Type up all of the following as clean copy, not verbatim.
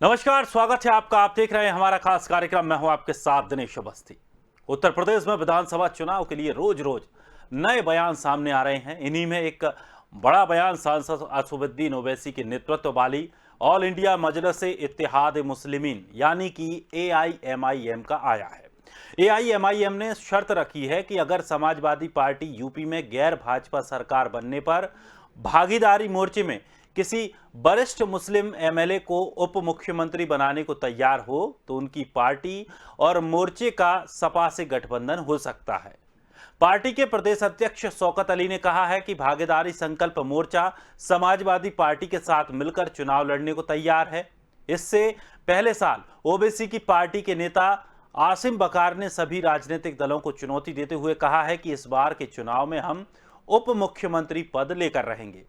नमस्कार, स्वागत है आपका। आप देख रहे हैं हमारा खास कार्यक्रम। मैं हूं आपके साथ दिनेश अवस्थी। उत्तर प्रदेश में विधानसभा चुनाव के लिए रोज रोज नए बयान सामने आ रहे हैं। इन्हीं में एक बड़ा बयान सांसद असदुद्दीन ओवैसी के नेतृत्व वाली ऑल इंडिया मजलिस-ए इत्तेहाद मुस्लिमीन यानी कि एआईएमआईएम का आया है। एआईएमआईएम ने शर्त रखी है कि अगर समाजवादी पार्टी यूपी में गैर भाजपा सरकार बनने पर भागीदारी मोर्चे में किसी वरिष्ठ मुस्लिम एमएलए को उप मुख्यमंत्री बनाने को तैयार हो तो उनकी पार्टी और मोर्चे का सपा से गठबंधन हो सकता है। पार्टी के प्रदेश अध्यक्ष शौकत अली ने कहा है कि भागीदारी संकल्प मोर्चा समाजवादी पार्टी के साथ मिलकर चुनाव लड़ने को तैयार है। इससे पहले साल ओबीसी की पार्टी के नेता आसिम बकार ने सभी राजनीतिक दलों को चुनौती देते हुए कहा है कि इस बार के चुनाव में हम उप मुख्यमंत्री पद लेकर रहेंगे।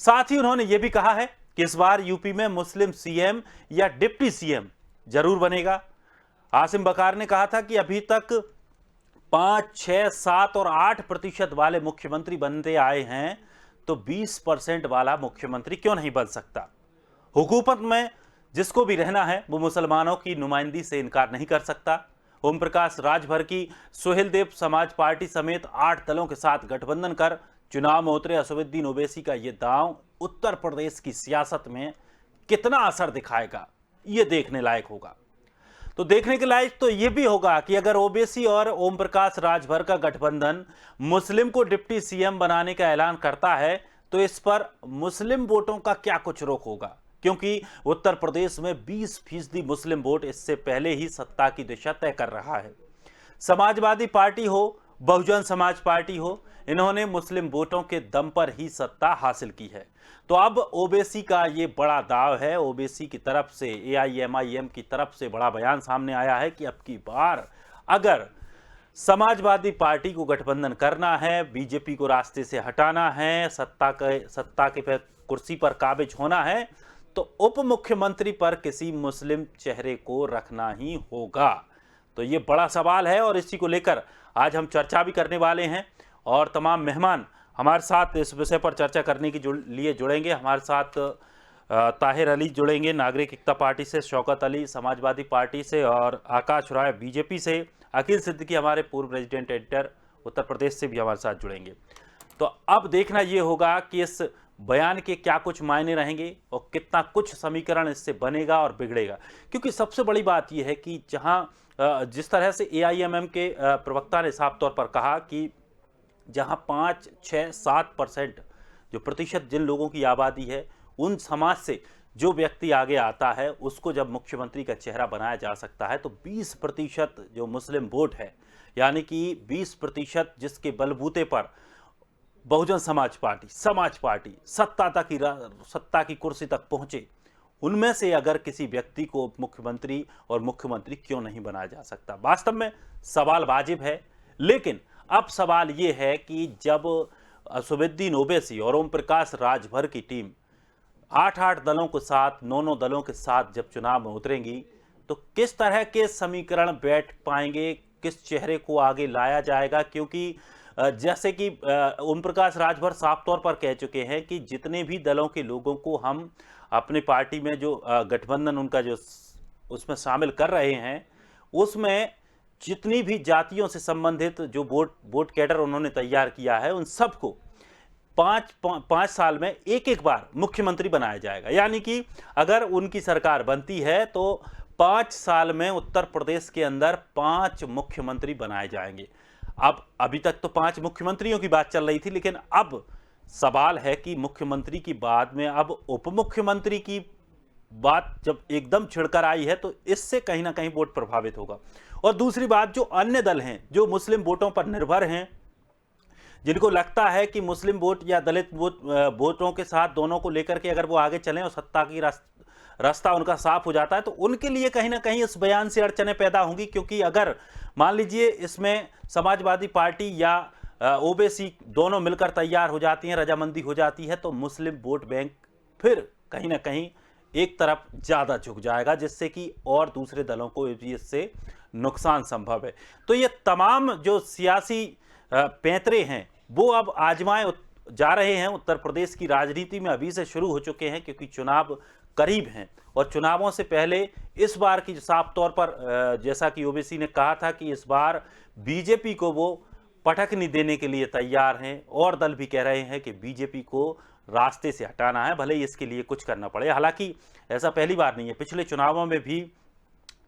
साथ ही उन्होंने यह भी कहा है कि इस बार यूपी में मुस्लिम सीएम या डिप्टी सीएम जरूर बनेगा। आसिम बकार ने कहा था कि अभी तक 5, 6, 7 और 8% वाले मुख्यमंत्री बनते आए हैं, तो 20% वाला मुख्यमंत्री क्यों नहीं बन सकता। हुकूमत में जिसको भी रहना है वो मुसलमानों की नुमाइंदगी से इनकार नहीं कर सकता। ओम प्रकाश राजभर की सुहेलदेव समाज पार्टी समेत 8 दलों के साथ गठबंधन कर चुनाव में उतरे असदुद्दीन ओवैसी का यह दांव उत्तर प्रदेश की सियासत में कितना असर दिखाएगा, ये देखने लायक होगा। तो देखने के लायक तो यह भी होगा कि अगर ओवैसी और ओम प्रकाश राजभर का गठबंधन मुस्लिम को डिप्टी सीएम बनाने का ऐलान करता है तो इस पर मुस्लिम वोटों का क्या कुछ रोक होगा, क्योंकि उत्तर प्रदेश में 20% मुस्लिम वोट इससे पहले ही सत्ता की दिशा तय कर रहा है। समाजवादी पार्टी हो, बहुजन समाज पार्टी हो, इन्होंने मुस्लिम वोटों के दम पर ही सत्ता हासिल की है। तो अब ओबीसी का ये बड़ा दाव है। ओबीसी की तरफ से, एआईएमआईएम की तरफ से बड़ा बयान सामने आया है कि अब की बार अगर समाजवादी पार्टी को गठबंधन करना है, बीजेपी को रास्ते से हटाना है, सत्ता के कुर्सी पर काबिज होना है, तो उप मुख्यमंत्री पर किसी मुस्लिम चेहरे को रखना ही होगा। तो ये बड़ा सवाल है और इसी को लेकर आज हम चर्चा भी करने वाले हैं और तमाम मेहमान हमारे साथ इस विषय पर चर्चा करने के लिए जुड़ेंगे। हमारे साथ ताहिर अली जुड़ेंगे नागरिक एकता पार्टी से, शौकत अली समाजवादी पार्टी से और आकाश राय बीजेपी से, अखिल सिद्दीकी हमारे पूर्व प्रेसिडेंट एडिटर उत्तर प्रदेश से भी हमारे साथ जुड़ेंगे। तो अब देखना ये होगा कि इस बयान के क्या कुछ मायने रहेंगे और कितना कुछ समीकरण इससे बनेगा और बिगड़ेगा। क्योंकि सबसे बड़ी बात यह है कि जिस तरह से एआईएमएम के प्रवक्ता ने साफ तौर पर कहा कि जहां 5, 6, 7% जो प्रतिशत जिन लोगों की आबादी है, उन समाज से जो व्यक्ति आगे आता है उसको जब मुख्यमंत्री का चेहरा बनाया जा सकता है, तो 20% जो मुस्लिम वोट है, यानी कि 20% जिसके बलबूते पर बहुजन समाज पार्टी सत्ता की कुर्सी तक पहुंचे, उनमें से अगर किसी व्यक्ति को उप मुख्यमंत्री और मुख्यमंत्री क्यों नहीं बनाया जा सकता। वास्तव में सवाल वाजिब है, लेकिन अब सवाल यह है कि जब असदुद्दीन ओवैसी और ओम प्रकाश राजभर की टीम 8 दलों के साथ, 9 दलों के साथ जब चुनाव में उतरेंगी, तो किस तरह के समीकरण बैठ पाएंगे, किस चेहरे को आगे लाया जाएगा। क्योंकि जैसे कि ओम प्रकाश राजभर साफ तौर पर कह चुके हैं कि जितने भी दलों के लोगों को हम अपनी पार्टी में जो गठबंधन उनका जो उसमें शामिल कर रहे हैं, उसमें जितनी भी जातियों से संबंधित जो वोट कैडर उन्होंने तैयार किया है, उन सबको 5 साल में एक बार मुख्यमंत्री बनाया जाएगा। यानी कि अगर उनकी सरकार बनती है तो 5 साल में उत्तर प्रदेश के अंदर 5 मुख्यमंत्री बनाए जाएंगे। अब अभी तक तो 5 मुख्यमंत्रियों की बात चल रही थी, लेकिन अब सवाल है कि मुख्यमंत्री की बाद में अब उप मुख्यमंत्री की बात जब एकदम छिड़कर आई है, तो इससे कहीं ना कहीं वोट प्रभावित होगा। और दूसरी बात, जो अन्य दल हैं जो मुस्लिम वोटों पर निर्भर हैं, जिनको लगता है कि मुस्लिम वोट या दलित वोटों के साथ दोनों को लेकर के अगर वो आगे चलें और सत्ता की रास्ता उनका साफ हो जाता है, तो उनके लिए कहीं ना कहीं इस बयान से अड़चनें पैदा होंगी। क्योंकि अगर मान लीजिए इसमें समाजवादी पार्टी या ओबीसी दोनों मिलकर तैयार हो जाती हैं, रजामंदी हो जाती है, तो मुस्लिम वोट बैंक फिर कहीं ना कहीं एक तरफ ज्यादा झुक जाएगा, जिससे कि और दूसरे दलों को इससे नुकसान संभव है। तो ये तमाम जो सियासी पैंतरे हैं वो अब आजमाए जा रहे हैं। उत्तर प्रदेश की राजनीति में अभी से शुरू हो चुके हैं, क्योंकि चुनाव करीब हैं और चुनावों से पहले इस बार की साफ तौर पर जैसा कि ओवैसी ने कहा था कि इस बार बीजेपी को वो पटकनी देने के लिए तैयार हैं और दल भी कह रहे हैं कि बीजेपी को रास्ते से हटाना है, भले ही इसके लिए कुछ करना पड़े। हालांकि ऐसा पहली बार नहीं है, पिछले चुनावों में भी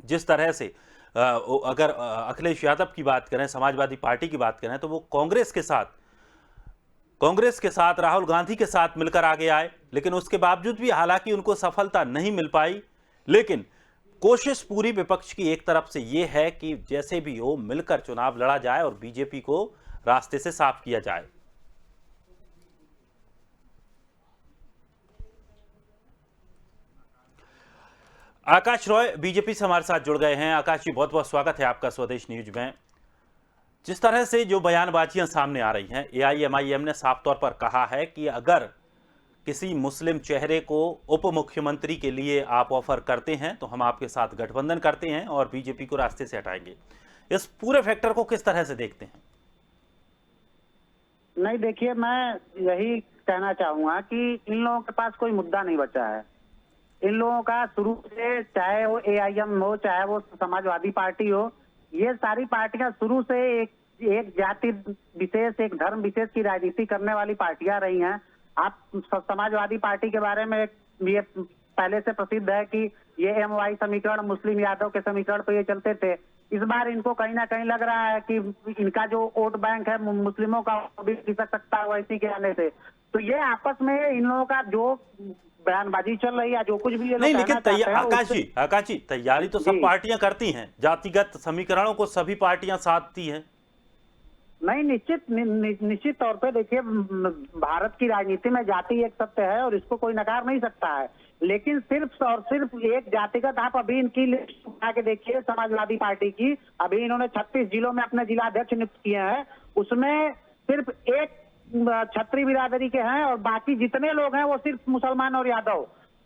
जिस तरह से अगर अखिलेश यादव की बात करें, समाजवादी पार्टी की बात करें, तो वो कांग्रेस के साथ राहुल गांधी के साथ मिलकर आगे आए, लेकिन उसके बावजूद भी हालांकि उनको सफलता नहीं मिल पाई। लेकिन कोशिश पूरी विपक्ष की एक तरफ से ये है कि जैसे भी हो मिलकर चुनाव लड़ा जाए और बीजेपी को रास्ते से साफ किया जाए। आकाश रॉय बीजेपी से हमारे साथ जुड़ गए हैं। आकाश जी, बहुत बहुत स्वागत है आपका स्वदेश न्यूज में। जिस तरह से जो बयानबाजियां सामने आ रही हैं, एआईएमआईएम ने साफ तौर पर कहा है कि अगर किसी मुस्लिम चेहरे को उप मुख्यमंत्री के लिए आप ऑफर करते हैं तो हम आपके साथ गठबंधन करते हैं और बीजेपी को रास्ते से हटाएंगे। इस पूरे फैक्टर को किस तरह से देखते हैं? नहीं, देखिए, मैं यही कहना चाहूंगा कि इन लोगों के पास कोई मुद्दा नहीं बचा है। इन लोगों का शुरू से, चाहे वो एआईएम हो, चाहे वो समाजवादी पार्टी हो, ये सारी पार्टियां शुरू से एक जाति विशेष, एक धर्म विशेष की राजनीति करने वाली पार्टियां रही हैं। आप समाजवादी पार्टी के बारे में ये पहले से प्रसिद्ध है कि ये एमवाई समीकरण, मुस्लिम यादव के समीकरण पे ये चलते थे। इस बार इनको कहीं ना कहीं लग रहा है कि इनका जो वोट बैंक है मुस्लिमों का भी खिसक सकता है वैसी के आने से। तो ये आपस में इन लोगों का जो बयानबाजी चल रही है, जो कुछ भी ये नहीं, लेकिन आकाश जी तैयारी तो सब पार्टियां करती हैं, जातिगत समीकरणों को सभी पार्टियां साधती हैं। नहीं, निश्चित तौर पे देखिए, भारत की राजनीति में जाति एक सत्य है और इसको कोई नकार नहीं सकता है। लेकिन सिर्फ और सिर्फ एक जातिगत, आप अभी इनकी लिस्ट उठा के देखिए समाजवादी पार्टी की, अभी इन्होंने 36 जिलों में अपने जिला अध्यक्ष नियुक्त किए हैं, उसमें सिर्फ एक छत्री बिरादरी के हैं और बाकी जितने लोग हैं वो सिर्फ मुसलमान और यादव।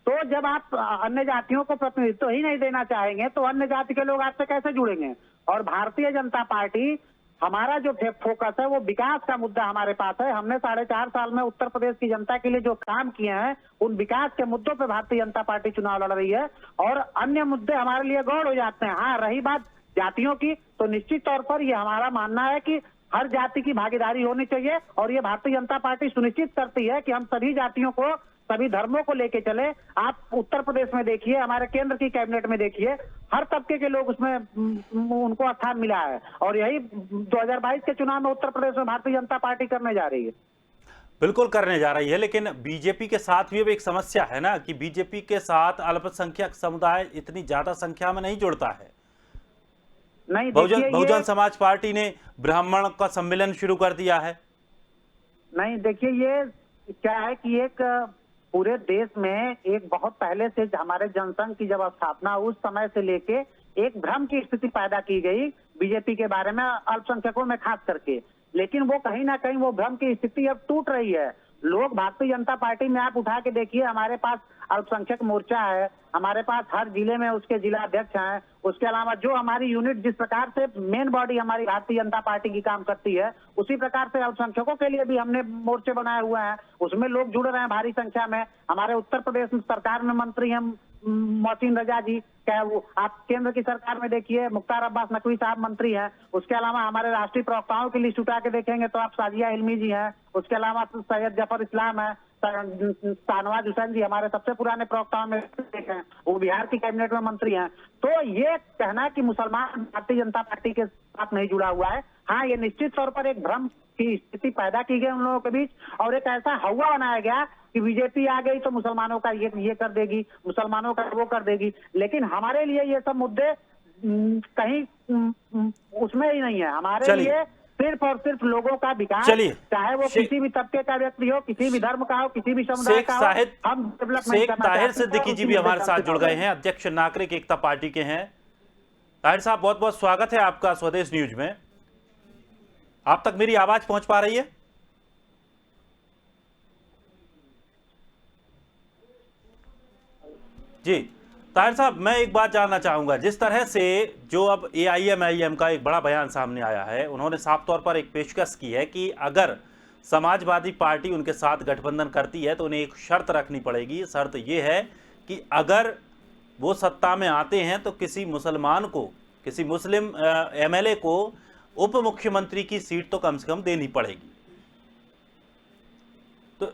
तो जब आप अन्य जातियों को प्रतिनिधित्व ही नहीं देना चाहेंगे तो अन्य जाति के लोग आपसे कैसे जुड़ेंगे? और भारतीय जनता पार्टी, हमारा जो फोकस है वो विकास का मुद्दा हमारे पास है। हमने 4.5 साल में उत्तर प्रदेश की जनता के लिए जो काम किए हैं, उन विकास के मुद्दों पे भारतीय जनता पार्टी चुनाव लड़ रही है और अन्य मुद्दे हमारे लिए गौड़ हो जाते हैं। हाँ, रही बात जातियों की, तो निश्चित तौर पर ये हमारा मानना है कि हर जाति की भागीदारी होनी चाहिए और ये भारतीय जनता पार्टी सुनिश्चित करती है कि हम सभी जातियों को, सभी धर्मों को लेके चले। आप उत्तर प्रदेश में देखिए, हमारे केंद्र की कैबिनेट में देखिए, हर तबके के लोग उसमें उनको स्थान मिला है और यही 2022 के चुनाव में उत्तर प्रदेश में भारतीय जनता पार्टी करने जा रही है। बिल्कुल करने जा रही है, लेकिन बीजेपी के साथ भी अब एक समस्या है ना कि बीजेपी के साथ अल्पसंख्यक समुदाय इतनी ज्यादा संख्या में नहीं जुड़ता है। नहीं, बहुजन समाज पार्टी ने ब्राह्मण का सम्मेलन शुरू कर दिया है। नहीं, देखिए, ये क्या है कि एक पूरे देश में एक बहुत पहले से हमारे जनसंघ की जब स्थापना, उस समय से लेके एक भ्रम की स्थिति पैदा की गई बीजेपी के बारे में, अल्पसंख्यकों में खास करके। लेकिन वो कहीं ना कहीं वो भ्रम की स्थिति अब टूट रही है। लोग भारतीय जनता पार्टी में आप उठा के देखिए, हमारे पास अल्पसंख्यक मोर्चा है, हमारे पास हर जिले में उसके जिला अध्यक्ष हैं। उसके अलावा जो हमारी यूनिट, जिस प्रकार से मेन बॉडी हमारी भारतीय जनता पार्टी की काम करती है, उसी प्रकार से अल्पसंख्यकों के लिए भी हमने मोर्चे बनाए हुए हैं। उसमें लोग जुड़ रहे हैं भारी संख्या में। हमारे उत्तर प्रदेश सरकार में मंत्री हैं मोहसिन रजा जी, क्या वो आप केंद्र की सरकार में देखिए मुख्तार अब्बास नकवी साहब मंत्री हैं। उसके अलावा हमारे राष्ट्रीय प्रवक्ताओं की लिस्ट उठा के देखेंगे तो आप साजिया इल्मी जी हैं। उसके अलावा सैयद जफर इस्लाम है, शाहनवाज हुसैन जी हमारे सबसे पुराने प्रवक्ताओं में हैं, वो बिहार की कैबिनेट में मंत्री हैं। तो ये कहना कि मुसलमान भारतीय जनता पार्टी के साथ नहीं जुड़ा हुआ है, हाँ, ये निश्चित तौर पर एक भ्रम की स्थिति पैदा की गई उन लोगों के बीच और एक ऐसा हवा बनाया गया कि बीजेपी आ गई तो मुसलमानों का ये कर देगी, मुसलमानों का वो कर देगी। लेकिन हमारे लिए ये सब मुद्दे कहीं उसमें ही नहीं है। हमारे लिए सिर्फ और सिर्फ लोगों का विकास, चाहे वो किसी भी तबके का व्यक्ति हो, किसी भी धर्म का हो, किसी भी समुदाय का हो, हम डेवलपमेंट करना चाहते हैं। ताहिर सिद्दीकी जी भी हमारे साथ जुड़ गए हैं, अध्यक्ष नागरिक एकता पार्टी के हैं। ताहिर साहब, बहुत बहुत स्वागत है आपका स्वदेश न्यूज में। आप तक मेरी आवाज पहुंच पा रही है? जी ताहिर साहब, मैं एक बात जानना चाहूंगा, जिस तरह से जो अब एआईएमआईएम का एक बड़ा बयान सामने आया है, उन्होंने साफ तौर पर एक पेशकश की है कि अगर समाजवादी पार्टी उनके साथ गठबंधन करती है तो उन्हें एक शर्त रखनी पड़ेगी। शर्त यह है कि अगर वो सत्ता में आते हैं तो किसी मुसलमान को, किसी मुस्लिम एमएलए को उप मुख्यमंत्री की सीट तो कम से कम देनी पड़ेगी। तो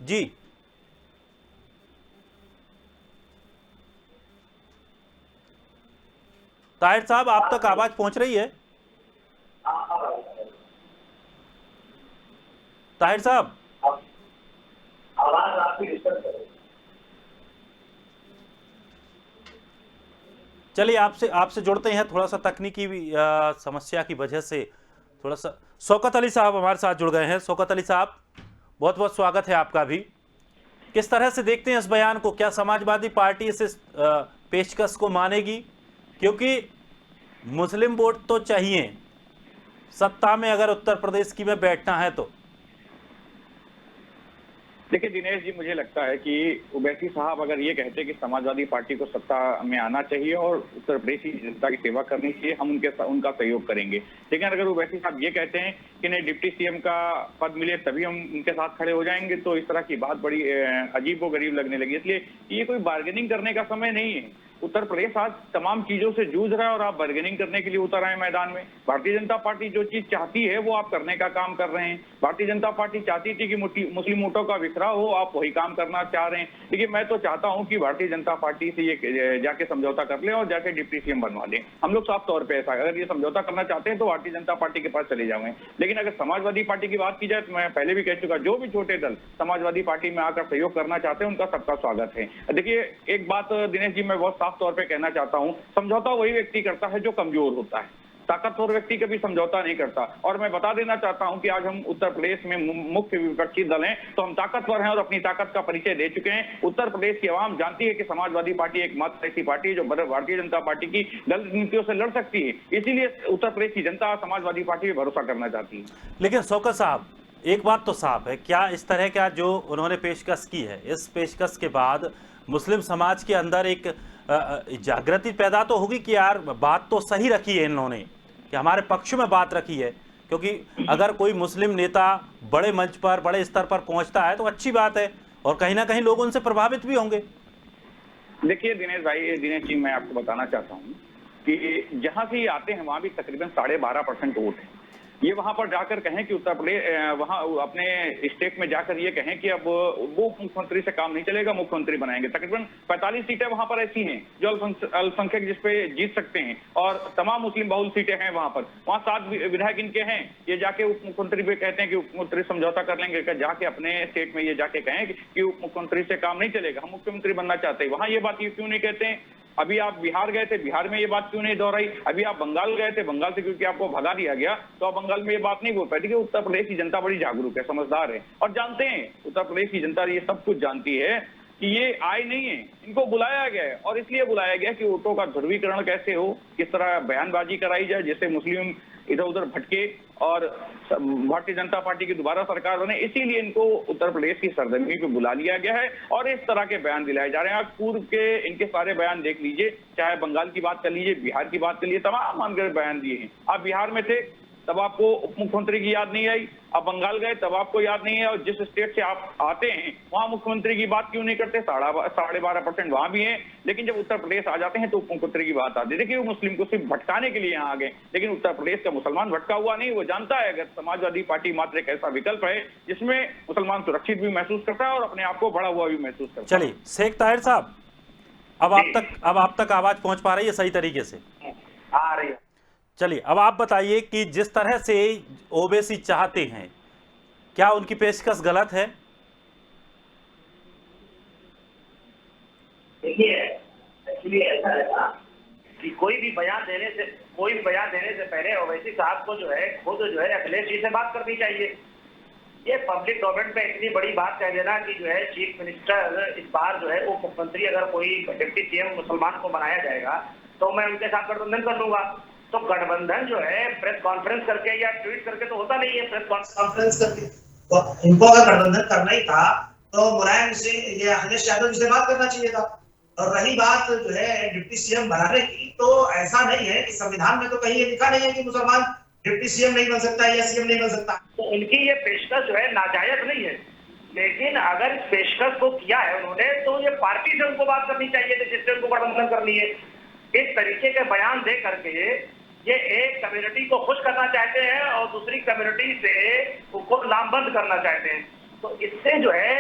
जी ताहिर साहब, आप तक आवाज पहुंच रही है? ताहिर साहब, आवाज आपकी डिस्टर्ब कर रही है। चलिए आपसे जुड़ते हैं, थोड़ा सा तकनीकी समस्या की वजह से थोड़ा सा। शौकत अली साहब हमारे साथ जुड़ गए हैं। शौकत अली साहब, बहुत बहुत स्वागत है आपका भी। किस तरह से देखते हैं इस बयान को? क्या समाजवादी पार्टी इस पेशकश को मानेगी? क्योंकि मुस्लिम वोट तो चाहिए सत्ता में, अगर उत्तर प्रदेश की में बैठना है तो। देखिए दिनेश जी, मुझे लगता है कि ओवैसी साहब अगर ये कहते कि समाजवादी पार्टी को सत्ता में आना चाहिए और उत्तर प्रदेश की जनता की सेवा करनी चाहिए, हम उनका सहयोग करेंगे। लेकिन अगर ओवैसी साहब ये कहते हैं कि नहीं, डिप्टी सीएम का पद मिले तभी हम उनके साथ खड़े हो जाएंगे, तो इस तरह की बात बड़ी अजीब व गरीब लगने लगी। इसलिए ये कोई बार्गेनिंग करने का समय नहीं है। उत्तर प्रदेश आज तमाम चीजों से जूझ रहा है और आप बार्गेनिंग करने के लिए उतर आए मैदान में। भारतीय जनता पार्टी जो चीज चाहती है वो आप करने का काम कर रहे हैं। भारतीय जनता पार्टी चाहती थी कि मुस्लिम वोटों का बिखराव हो, आप वही काम करना चाह रहे हैं। लेकिन मैं तो चाहता हूं कि भारतीय जनता पार्टी से ये जाके समझौता कर लें और जाके डिप्टी सीएम बनवा लें। हम लोग साफ तौर पर ऐसा, अगर ये समझौता करना चाहते हैं तो भारतीय जनता पार्टी के पास चले जाएंगे। लेकिन अगर समाजवादी पार्टी की बात की जाए तो मैं पहले भी कह चुका, जो भी छोटे दल समाजवादी पार्टी में आकर सहयोग करना चाहते हैं उनका सबका स्वागत है। देखिए एक बात दिनेश जी मैं बहुत साफ तौर पर कहना चाहता हूं, समझौता वही व्यक्ति करता है जो कमजोर होता है, ताकतवर व्यक्ति कभी समझौता नहीं करता। और मैं बता देना चाहता हूं कि आज हम उत्तर प्रदेश में मुख्य विपक्षी दल हैं तो हम ताकतवर हैं और अपनी ताकत का परिचय दे चुके हैं। उत्तर प्रदेश की आवाम जानती है कि समाजवादी पार्टी एक मात्र ऐसी पार्टी है जो भारतीय जनता पार्टी की दलित नीतियों से लड़ सकती है। इसीलिए उत्तर प्रदेश की जनता समाजवादी पार्टी पर भरोसा करना चाहती है। लेकिन शौकत साहब, एक बात तो साफ है, क्या इस तरह का जो उन्होंने पेशकश की है, इस पेशकश के बाद मुस्लिम समाज के अंदर एक जागृति पैदा तो होगी कि यार बात तो सही रखी है इन्होंने, कि हमारे पक्ष में बात रखी है? क्योंकि अगर कोई मुस्लिम नेता बड़े मंच पर, बड़े स्तर पर पहुंचता है तो अच्छी बात है और कहीं ना कहीं लोग उनसे प्रभावित भी होंगे। देखिए दिनेश जी, मैं आपको बताना चाहता हूं कि जहां से ये आते हैं वहां भी तकरीबन 12.5% वोट है। ये वहां पर जाकर कहें कि उत्तर प्रदेश, वहां अपने स्टेट में जाकर ये कहें कि अब वो मुख्यमंत्री से काम नहीं चलेगा, मुख्यमंत्री बनाएंगे। तकरीबन 45 सीटें वहां पर ऐसी हैं जो अल्पसंख्यक जिसपे जीत सकते हैं और तमाम मुस्लिम बहुल सीटें हैं वहां पर। वहां 7 विधायक इनके हैं। ये जाके उप मुख्यमंत्री पे कहते हैं कि उप मुख्यमंत्री समझौता कर लेंगे, जाके अपने स्टेट में ये जाके कहें कि उप मुख्यमंत्री से काम नहीं चलेगा, हम मुख्यमंत्री बनना चाहते हैं। वहां ये बात क्यों नहीं कहते हैं? अभी आप बिहार गए थे, बिहार में ये बात क्यों नहीं दोहराई? अभी आप बंगाल गए थे, बंगाल से क्योंकि आपको भगा दिया गया तो आप बंगाल में ये बात नहीं बोल पाए। देखिए उत्तर प्रदेश की जनता बड़ी जागरूक है, समझदार है और जानते हैं, उत्तर प्रदेश की जनता ये सब कुछ जानती है कि ये आए नहीं है, इनको बुलाया गया है। और इसलिए बुलाया गया कि वोटों का ध्रुवीकरण कैसे हो, किस तरह बयानबाजी कराई जाए जिससे मुस्लिम इधर उधर भटके और भारतीय जनता पार्टी की दोबारा सरकार बने। इसीलिए इनको उत्तर प्रदेश की सरजमी पे बुला लिया गया है और इस तरह के बयान दिलाए जा रहे हैं। आप पूर्व के इनके सारे बयान देख लीजिए, चाहे बंगाल की बात कर लीजिए, बिहार की बात कर लीजिए, तमाम अनगिनत बयान दिए हैं। आप बिहार में थे तब आपको उप मुख्यमंत्री की याद नहीं आई, आप बंगाल गए तब आपको याद नहीं है, और जिस स्टेट से आप आते हैं वहां मुख्यमंत्री की बात क्यों नहीं करते? 12.5% वहां भी है, लेकिन जब उत्तर प्रदेश आ जाते हैं तो उप मुख्यमंत्री की बात आती है। देखिए वो मुस्लिम को सिर्फ भटकाने के लिए यहाँ आ गए, लेकिन उत्तर प्रदेश का मुसलमान भटका हुआ नहीं। वो जानता है अगर समाजवादी पार्टी मात्र एक ऐसा विकल्प है जिसमें मुसलमान सुरक्षित भी महसूस करता है और अपने आप को बड़ा हुआ भी महसूस करता है। चलिए शेख ताहिर साहब, अब आप तक आवाज पहुंच पा रही है सही तरीके से? आ रही है। चलिए अब आप बताइए कि जिस तरह से ओवैसी चाहते हैं, क्या उनकी पेशकश गलत है? देखिए एक्चुअली ऐसा है ना कि कोई भी बयान देने से पहले ओवैसी साहब को जो है खुद जो है अखिलेश जी से बात करनी चाहिए। ये पब्लिक डोमेन पे इतनी बड़ी बात कह देना कि जो है चीफ मिनिस्टर इस बार जो है उप मुख्यमंत्री अगर कोई डिप्टी सीएम मुसलमान को बनाया जाएगा तो मैं उनके साथ गठबंधन कर लूंगा। तो गठबंधन जो है प्रेस कॉन्फ्रेंस करके या ट्वीट करके तो होता नहीं है। प्रेस कॉन्फ्रेंस करके तो इनको अगर गठबंधन करना ही था तो मुलायम से या अखिलेश यादव जी से बात करना चाहिए था। और रही बात जो है डिप्टी सीएम बनाने की, तो ऐसा नहीं है कि संविधान में तो कहीं ये लिखा नहीं है कि मुसलमान डिप्टी सीएम नहीं बन सकता या सीएम नहीं बन सकता। तो उनकी ये पेशकश जो है नाजायज नहीं है। लेकिन अगर इस पेशकश को किया है उन्होंने तो ये पार्टी से उनको बात करनी चाहिए थी जिससे उनको गठबंधन करनी है। इस तरीके के बयान दे करके ये एक कम्युनिटी को खुश करना चाहते हैं और दूसरी कम्युनिटी से उसको लामबंद करना चाहते हैं। तो इससे जो है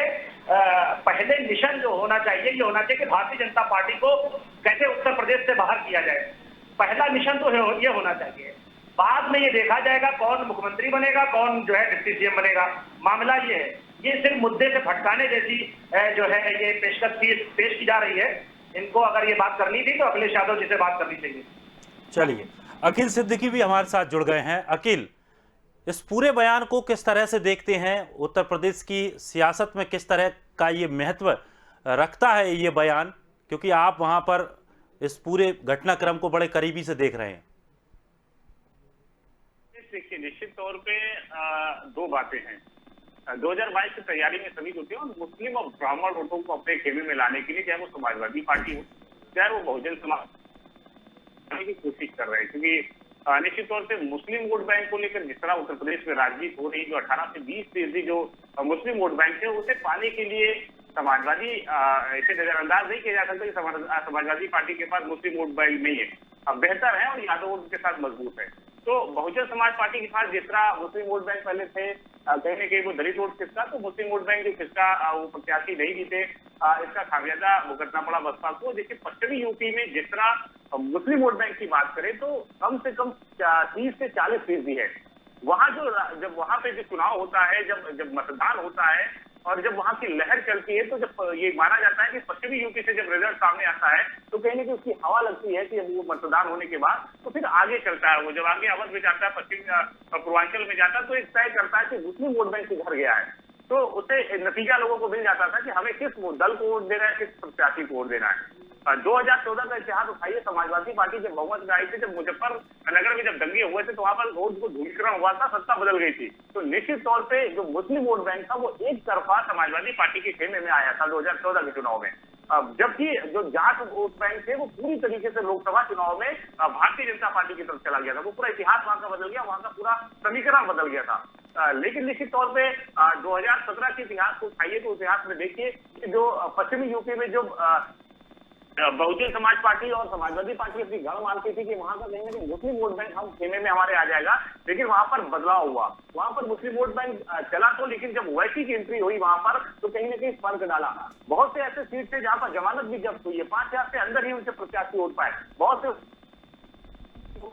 पहले मिशन जो होना चाहिए ये होना चाहिए कि भारतीय जनता पार्टी को कैसे उत्तर प्रदेश से बाहर किया जाए। पहला मिशन तो ये होना चाहिए। बाद में ये देखा जाएगा कौन मुख्यमंत्री बनेगा, कौन जो है डिप्टी सीएम बनेगा। मामला ये है, ये सिर्फ मुद्दे से भटकाने जैसी जो है ये पेशकश पेश की जा रही है। इनको अगर ये बात करनी थी तो अखिलेश यादव जी से बात करनी चाहिए। चलिए, अखिल सिद्दीकी भी हमारे साथ जुड़ गए हैं। अखिल, इस पूरे बयान को किस तरह से देखते हैं? उत्तर प्रदेश की सियासत में किस तरह का ये महत्व रखता है ये बयान, क्योंकि आप वहां पर इस पूरे घटनाक्रम को बड़े करीबी से देख रहे हैं। देखिए, निश्चित तौर पे दो बातें हैं। 2022 की तैयारी में सभी जुटे और मुस्लिम और ब्राह्मण वोटों को अपने खेमे में लाने के लिए चाहे वो समाजवादी पार्टी हो चाहे वो बहुजन समाज की कोशिश कर रहे हैं, क्योंकि निश्चित तौर से मुस्लिम वोट बैंक को लेकर जिस तरह उत्तर प्रदेश में राजनीति हो रही, जो 18 से 20% जो मुस्लिम वोट बैंक है उसे पाने के लिए समाजवादी इसे नजरअंदाज नहीं किया जा सकता कि समाजवादी पार्टी के पास मुस्लिम वोट बैंक नहीं है, अब बेहतर है और यादव वोट के साथ मजबूत है। तो बहुजन समाज पार्टी के पास जिस तरह मुस्लिम वोट बैंक पहले थे, कहीं ना कहीं वो दलित वोट खिसका, तो मुस्लिम वोट बैंक जो खिसका वो प्रत्याशी नहीं जीते, इसका खामियाजा भुगतना पड़ा बसपा को। देखिए, पश्चिमी यूपी में जिस तरह मुस्लिम वोट बैंक की बात करें तो कम से कम 30 से 40% है। वहां जब वहां पे जो चुनाव होता है, जब मतदान होता है और जब वहां की लहर चलती है, तो जब ये माना जाता है कि पश्चिमी यूपी से जब रिजल्ट सामने आता है तो कहीं ना कहीं उसकी हवा लगती है कि वो मतदान होने के बाद तो फिर आगे चलता है। वो जब आगे अवध में जाता है, पश्चिम पूर्वांचल में जाता है, तो एक तय करता है कि मुस्लिम वोट बैंक किधर गया है। तो उससे नतीजा लोगों को मिल जाता था कि हमें किस दल को वोट देना है, किस प्रत्याशी को वोट देना है। 2014 का इतिहास उठाइए, समाजवादी पार्टी जब बहुमत में आई थी, जब मुजफ्फरनगर में जब दंगे हुए थे तो वहां पर रोड को ध्रुवीकरण हुआ था, सत्ता बदल गई थी। तो निश्चित तौर पे जो मुस्लिम वोट बैंक था वो एक तरफा समाजवादी पार्टी के खेमे में आया था 2014 के चुनाव में। जबकि जो जाट वोट बैंक थे वो पूरी तरीके से लोकसभा चुनाव में भारतीय जनता पार्टी की तरफ चला गया था। वो पूरा इतिहास वहां का बदल गया, वहां का पूरा समीकरण बदल गया था। लेकिन निश्चित तौर पे 2017 के इतिहास को उठाइए तो इतिहास में देखिए कि जो पश्चिमी यूपी में जो बहुजन समाज पार्टी और समाजवादी पार्टी अपनी गढ़ मानती थी कि वहां का कहीं ना कहीं मुस्लिम वोट बैंक हम खेमे में हमारे आ जाएगा, लेकिन वहां पर बदलाव हुआ। वहां पर मुस्लिम वोट बैंक चला तो, लेकिन जब ओवैसी की एंट्री हुई वहां पर तो कहीं ना कहीं फर्क डाला। बहुत से ऐसे सीट थे जहां पर जमानत भी जब्त हुई है, 5,000 से अंदर ही उनसे प्रत्याशी वोट पाए। बहुत से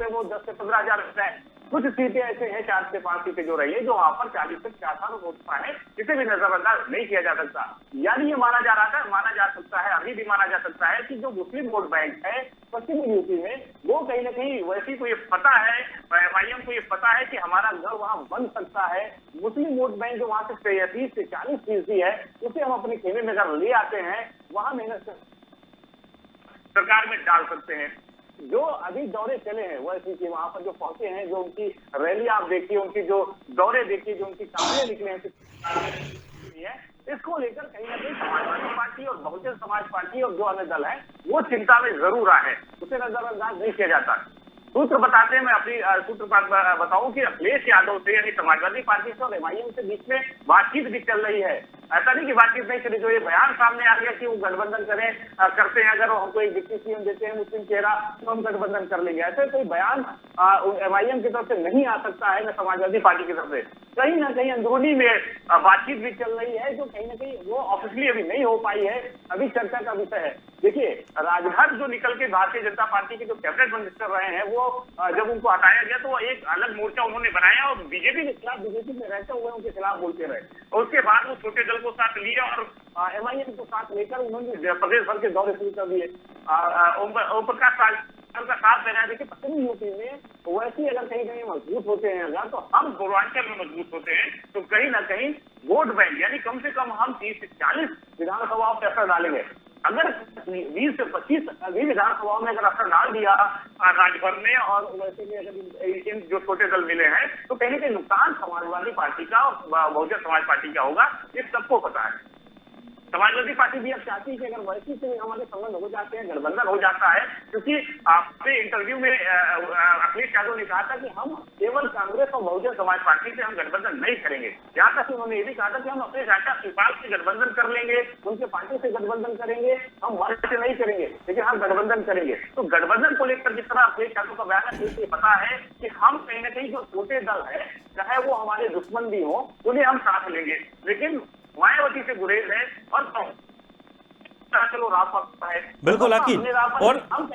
वो 10 से 15,000 रुपए। कुछ सीटें ऐसे हैं, 4 से 5 सीटें जो रही है जो वहां पर 40 से 50 वोट पाए, इसे भी नजरअंदाज नहीं किया जा सकता। यानी ये माना जा सकता है, अभी भी माना जा सकता है कि जो मुस्लिम वोट बैंक है पश्चिमी यूपी में, वो कहीं ना कहीं वैसी को ये पता है, एमआईएम को ये पता है कि हमारा घर वहां बन सकता है। मुस्लिम वोट बैंक जो वहां से 30 से 40% है, उसे हम अपने खेमे में अगर ले आते हैं, वहां मेहनत सरकार में डाल सकते हैं। जो अभी दौरे चले हैं वो ऐसी वहां पर जो पहुंचे हैं, जो उनकी रैली आप देखिए, उनकी जो दौरे देखिए, जो उनकी काफिले निकले हैं, इसको लेकर कहीं ना कहीं समाजवादी पार्टी और बहुजन समाज पार्टी और जो अन्य दल है वो चिंता में जरूर है, उसे नजरअंदाज नहीं किया जाता। सूत्र बताते हैं, मैं अपनी सूत्र बताऊं कि अखिलेश यादव से यानी समाजवादी पार्टी से और एमआईएम के बीच में बातचीत भी चल रही है। ऐसा नहीं कि बातचीत नहीं चली, जो ये बयान सामने आ गया कि वो गठबंधन करते हैं, अगर हमको एक डिप्टी सीएम देते हैं मुस्लिम चेहरा तो हम गठबंधन कर लेंगे, ऐसे कोई बयान एमआईएम की तरफ से नहीं आ सकता है, न समाजवादी पार्टी की तरफ से। कहीं ना कहीं अंदरूनी में बातचीत भी चल रही है, जो कहीं ना कहीं वो ऑफिशियली अभी नहीं हो पाई है, अभी चर्चा का विषय है। देखिए, राजभर जो निकल के भारतीय जनता पार्टी के जो कैबिनेट मिनिस्टर रहे हैं, वो जब उनको हटाया गया तो एक अलग मोर्चा उन्होंने बनाया और बीजेपी के खिलाफ, बीजेपी में रहते हुए उनके खिलाफ बोलते रहे, और उसके बाद वो छोटे दल को साथ लिया और एमआईएम को साथ लेकर उन्होंने प्रदेश भर के दौरे शुरू कर दिए। ओम प्रकाश का साथ देना है। देखिए, पश्चिमी यूपी में वैसे अगर कहीं कहीं मजबूत होते हैं अगर, तो हम पूर्वांचल में मजबूत होते हैं, तो कहीं ना कहीं वोट बैंक यानी कम से कम हम 30 से 40 विधानसभाओं पर असर डालेंगे। अगर 20 से 25 विधानसभाओं में अगर असर डाल दिया राज्यभर में, और वैसे भी अगर इन जो छोटे दल मिले हैं, तो कहीं ना कहीं नुकसान समाजवादी पार्टी का और बहुजन समाज पार्टी का होगा, ये सबको पता है। समाजवादी पार्टी भी अब चाहती है कि अगर वैसी से हमारे संबंध हो जाते हैं, गठबंधन हो जाता है, क्योंकि आपने इंटरव्यू में अखिलेश यादव ने कहा था कि हम केवल कांग्रेस और बहुजन समाज पार्टी से हम गठबंधन नहीं करेंगे। यहाँ तक उन्होंने ये भी कहा था कि हम अपने चाचा शिवपाल से गठबंधन कर लेंगे, उनके पार्टी से गठबंधन करेंगे, हम वर्ग से नहीं करेंगे, लेकिन हम गठबंधन करेंगे। तो गठबंधन को लेकर जिस तरह अखिलेश यादव का बयान है, इससे पता है कि हम कहीं ना कहीं जो छोटे दल है, चाहे वो हमारे दुश्मन भी हो, उन्हें हम साथ लेंगे, लेकिन मायावती से गुरेज है और चलो राफा है। बिल्कुल अकील।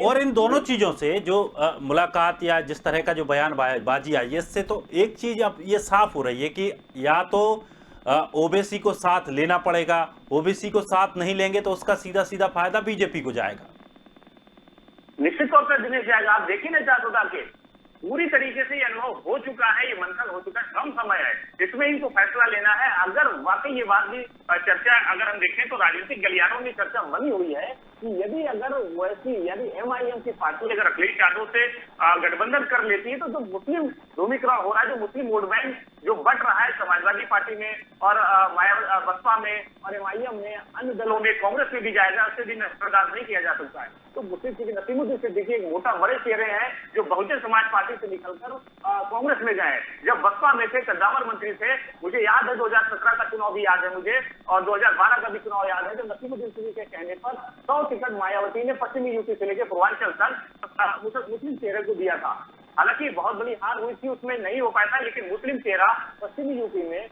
और इन दोनों चीजों से जो मुलाकात या जिस तरह का जो बयानबाजी आई है, इससे तो एक चीज अब ये साफ हो रही है कि या तो ओबीसी को साथ लेना पड़ेगा, ओबीसी को साथ नहीं लेंगे तो उसका सीधा सीधा फायदा बीजेपी को जाएगा। निश्चित तौर पर दिनेश जाएगा। आप देखिए ना जादोदा के पूरी तरीके से ये अनुभव हो चुका है, ये मंथन हो चुका है, कम समय है, इसमें इनको फैसला लेना है। अगर वाकई ये बात भी चर्चा अगर हम देखें तो राजनीतिक गलियारों में चर्चा बनी हुई है कि यदि अगर वैसी यदि एमआईएम की पार्टी अगर अखिलेश यादव से गठबंधन कर लेती है तो जो मुस्लिम ध्रुवीकरण हो रहा है, जो मुस्लिम वोट बैंक जो बट रहा है समाजवादी पार्टी में और बसपा में और एमआईएम में, अन्य दलों में, कांग्रेस में भी जाएगा, उससे भी बर्दाश्त नहीं किया जा सकता है। तो मुस्लिम के नसीमुद्दीन सिद्दीकी एक मोटा बड़े चेहरे हैं जो बहुजन समाज पार्टी से निकलकर कांग्रेस में गए। जब बसपा में थे, कद्दावर मंत्री थे, मुझे याद है 2017 का चुनाव भी याद है मुझे, और 2012 का भी चुनाव याद है, जब नसीमुद्दीन सिद्दीकी के कहने पर 100 टिकट मायावती ने पश्चिमी यूपी से लेकर पूर्वांचल तक मुस्लिम चेहरे को दिया था। हालांकि बहुत बड़ी हार हुई थी, उसमें नहीं हो पाया था, लेकिन मुस्लिम चेहरा पश्चिमी यूपी में